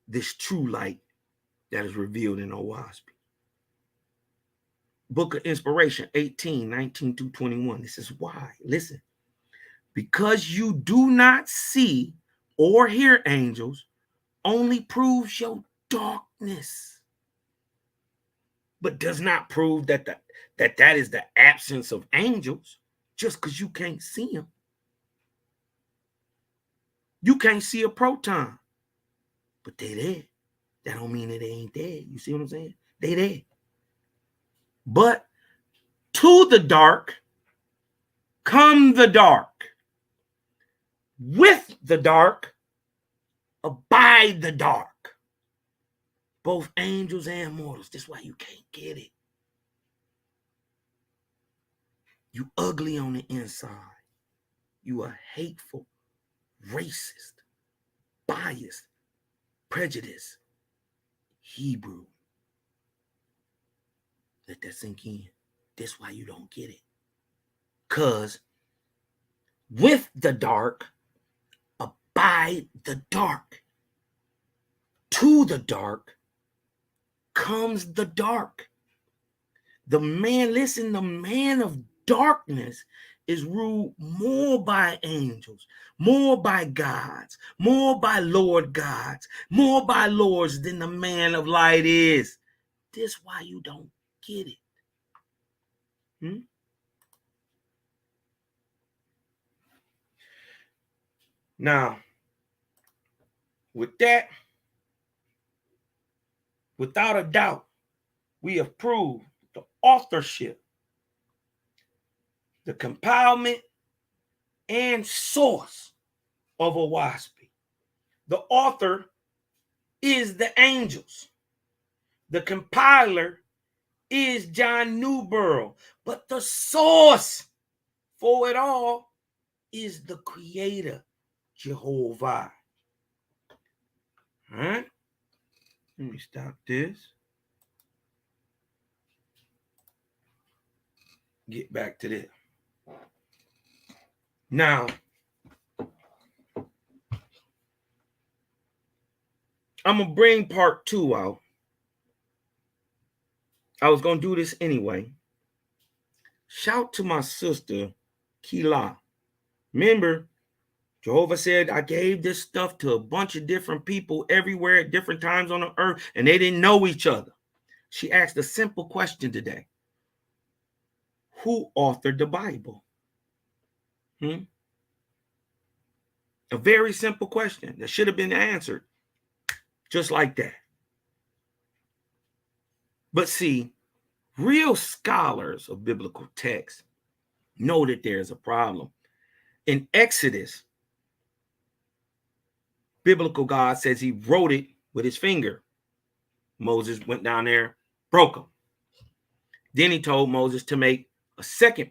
this true light that is revealed in Oahspe. Book of Inspiration 18, 19 to 21. This is why. Listen. Because you do not see or hear angels only proves your darkness, but does not prove that that is the absence of angels just because you can't see them. You can't see a proton, but they there. That don't mean that they ain't there. You see what I'm saying? They there. But to the dark come the dark. With the dark abide the dark. Both angels and mortals. That's why you can't get it. You ugly on the inside. You are hateful, racist, biased, prejudiced, Hebrew. Let that sink in. That's why you don't get it. Because with the dark abide the dark. To the dark comes the dark. The man of darkness is ruled more by angels, more by gods, more by Lord gods, more by lords than the man of light is. This why you don't get it. Now, with that, without a doubt, we have proved the authorship, the compilement, and source of Oahspe. The author is the angels. The compiler is John Newborough. But the source for it all is the creator, Jehovah. All right? Let me stop this. Get back to this. Now, I'm going to bring part 2 out. I was going to do this anyway. Shout to my sister, Kila. Remember, Jehovah said, I gave this stuff to a bunch of different people everywhere at different times on the earth, and they didn't know each other. She asked a simple question today. Who authored the Bible? A very simple question that should have been answered just like that. But see, real scholars of biblical texts know that there's a problem. In Exodus, biblical God says he wrote it with his finger. Moses went down there, broke them. Then he told Moses to make a second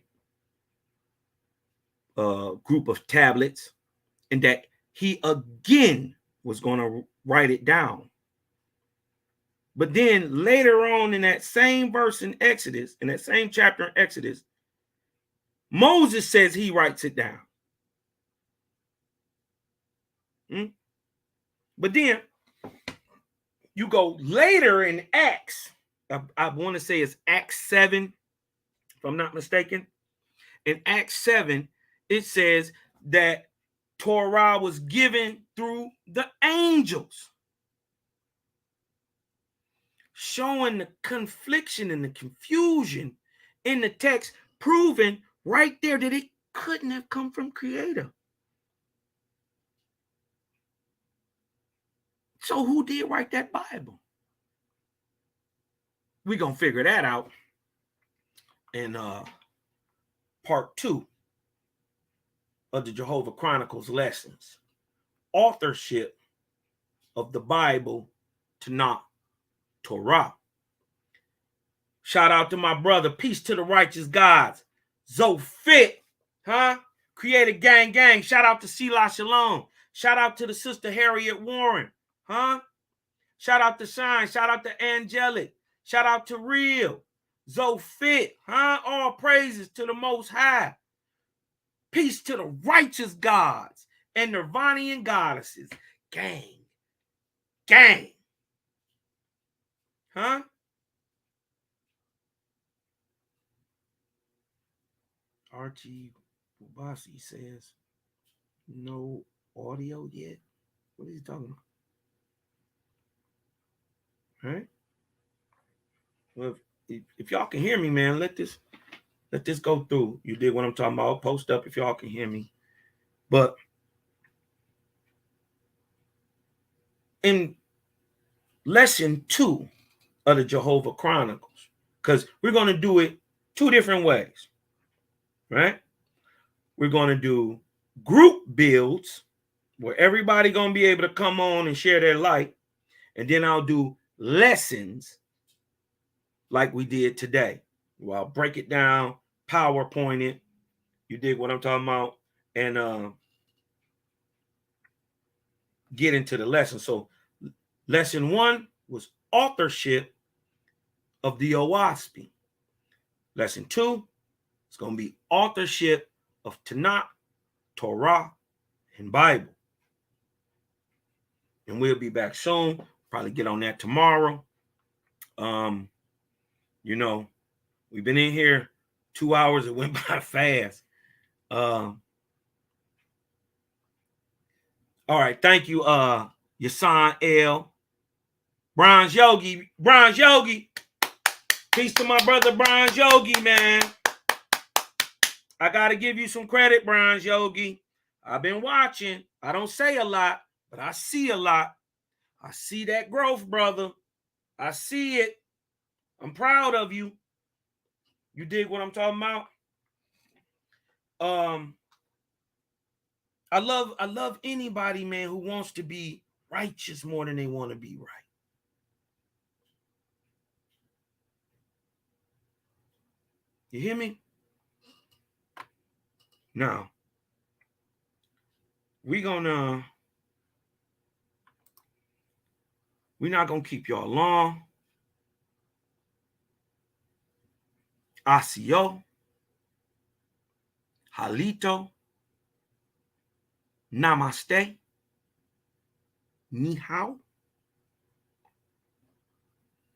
group of tablets, and that he again was going to write it down. But then later on in that same verse in Exodus, in that same chapter in Exodus, Moses says he writes it down. But then you go later in Acts, I want to say it's Acts 7, if I'm not mistaken. In Acts 7, it says that Torah was given through the angels, showing the confliction and the confusion in the text, proving right there that it couldn't have come from Creator. So who did write that Bible? We're going to figure that out in part 2 of the Jehovah Chronicles lessons. Authorship of the Bible, Tanakh, Torah. Shout out to my brother. Peace to the righteous gods. Zofit, Creator gang. Shout out to Selah Shalom. Shout out to the sister Harriet Warren. Shout out to Shine. Shout out to Angelic. Shout out to Real. Zofit. All praises to the Most High. Peace to the righteous gods and Nirvanian goddesses. Gang. Archie Bubasi says, no audio yet? What is he talking about? All right. Well, if y'all can hear me, man, let this go through. You did what I'm talking about. I'll post up if y'all can hear me. But in lesson 2 of the Jehovah Chronicles, because we're going to do it 2 different ways, right? We're going to do group builds where everybody going to be able to come on and share their light. And then I'll do lessons like we did today. Well, I'll break it down, PowerPoint it. You dig what I'm talking about? And get into the lesson. So lesson 1 was authorship of the Oahspe. Lesson 2 is going to be authorship of Tanakh, Torah, and Bible. And we'll be back soon. Probably get on that tomorrow. We've been in here 2 hours. It went by fast. All right. Thank you, Yasan L. Bronze Yogi. Peace to my brother, Bronze Yogi, man. I got to give you some credit, Bronze Yogi. I've been watching. I don't say a lot, but I see a lot. I see that growth, brother. I see it. I'm proud of you. You dig what I'm talking about? I love anybody, man, who wants to be righteous more than they want to be right. You hear me? Now, we're not gonna keep y'all long. Asio, Halito, Namaste, Ni hao.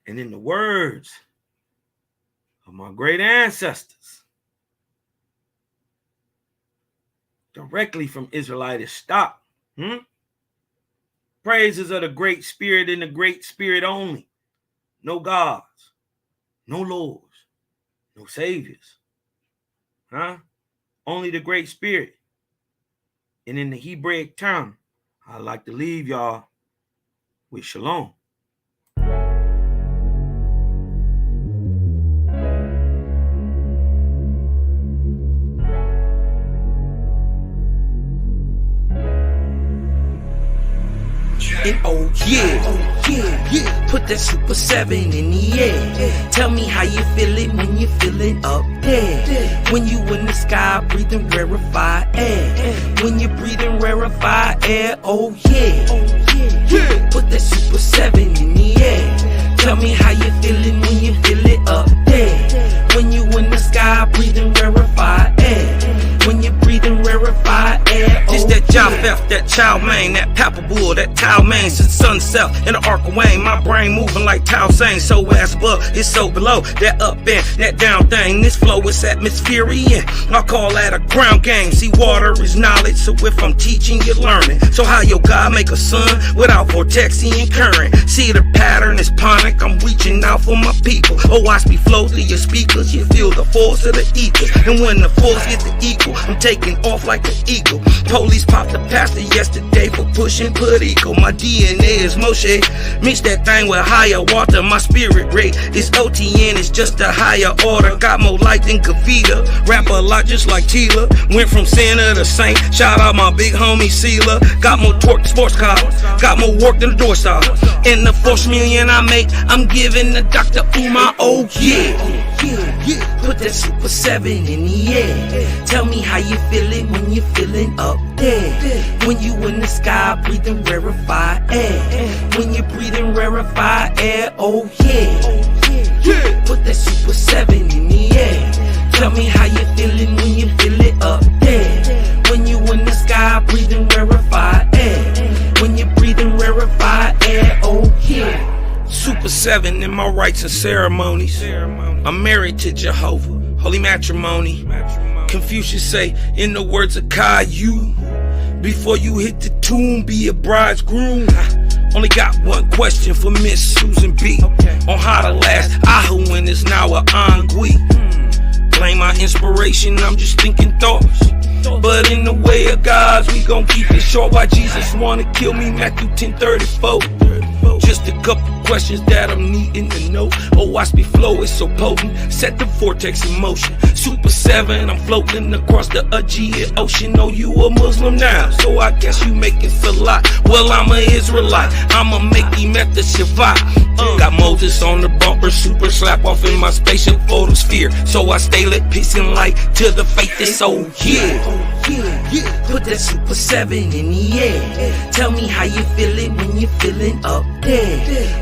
And in the words of my great ancestors, directly from Israelitish stock, praises of the Great Spirit and the Great Spirit only. No gods, no lords, no saviors. Only the Great Spirit. And in the Hebraic tongue, I'd like to leave y'all with shalom. And oh yeah, put that Super 7 in the air. Tell me how you feeling when you're feeling up there. When you in the sky breathing rarefied air. When you're breathing rarefied air, oh yeah. Put that Super 7 in the air. Tell me how you feeling when you feel it up there. When you in the sky breathing rarefied air. When you're breathing rarefied air, oh, just that Japheth, that Chow Mein, that Papabul, that Tao Mein, since sun south in the Arc of Wayne, my brain moving like Tao Sang. So ass above, it's so below, that up and that down thing. This flow is atmospherian, I call that a ground game. See, water is knowledge, so if I'm teaching, you're learning. So how your God make a sun without vortexing current? See, the pattern is ponic, I'm reaching out for my people. Oahspe flow through your speakers, you feel the force of the ether. And when the force gets the equal, I'm taking off like an eagle. Police popped the pastor yesterday for pushing political. My DNA is Moshe. Mix that thing with higher water. My spirit rate is OTN. It's just a higher order. Got more light than Kavita. Rap a lot just like Tila. Went from sinner to saint. Shout out my big homie Sela. Got more torque than sports car. Got more work than the door saw. And the 4 million I make, I'm giving the Dr. Umar. Oh yeah. Put that Super 7 in the air. Tell me how you feeling when you're feeling up there. When you in the sky breathing rarefied air. When you're breathing rarefied air, oh yeah. Put that Super 7 in the air. Tell me how you feeling when you feel it up there. When you in the sky breathing rarefied air. When you're breathing rarefied air, oh yeah. Super 7 in my rites and ceremonies. I'm married to Jehovah, holy matrimony. Confucius say, in the words of Caillou, before you hit the tomb, be a bridegroom. Only got one question for Miss Susan B. On how to last Ahuin is now a Angui. Blame my inspiration, I'm just thinking thoughts. But in the way of God's, we gon' keep it short. Why Jesus wanna kill me, Matthew 10:34. Just a couple questions that I'm needing to know. Oahspe flow is so potent, set the vortex in motion. Super 7, I'm floating across the Aegean Ocean. Oh, you a Muslim now, so I guess you making salat. Well, I'm an Israelite, I'ma make Emet the Shabbat. Got Moses on the bumper, super slap off in my spaceship photosphere. So I stay lit, peace and light to the faith is so yeah. Put that Super 7 in the air. Tell me how you feeling when you're feeling up there.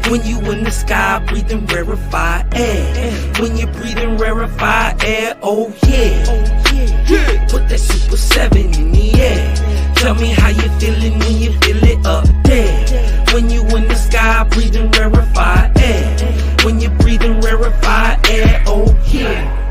When you in the sky breathing rarefied air. When you're breathing rarefied air, oh yeah. Put that Super 7 in the air. Tell me how you feeling when you feel it up there. When you in the sky breathing rarefied air. When you're breathing rarefied air, oh yeah.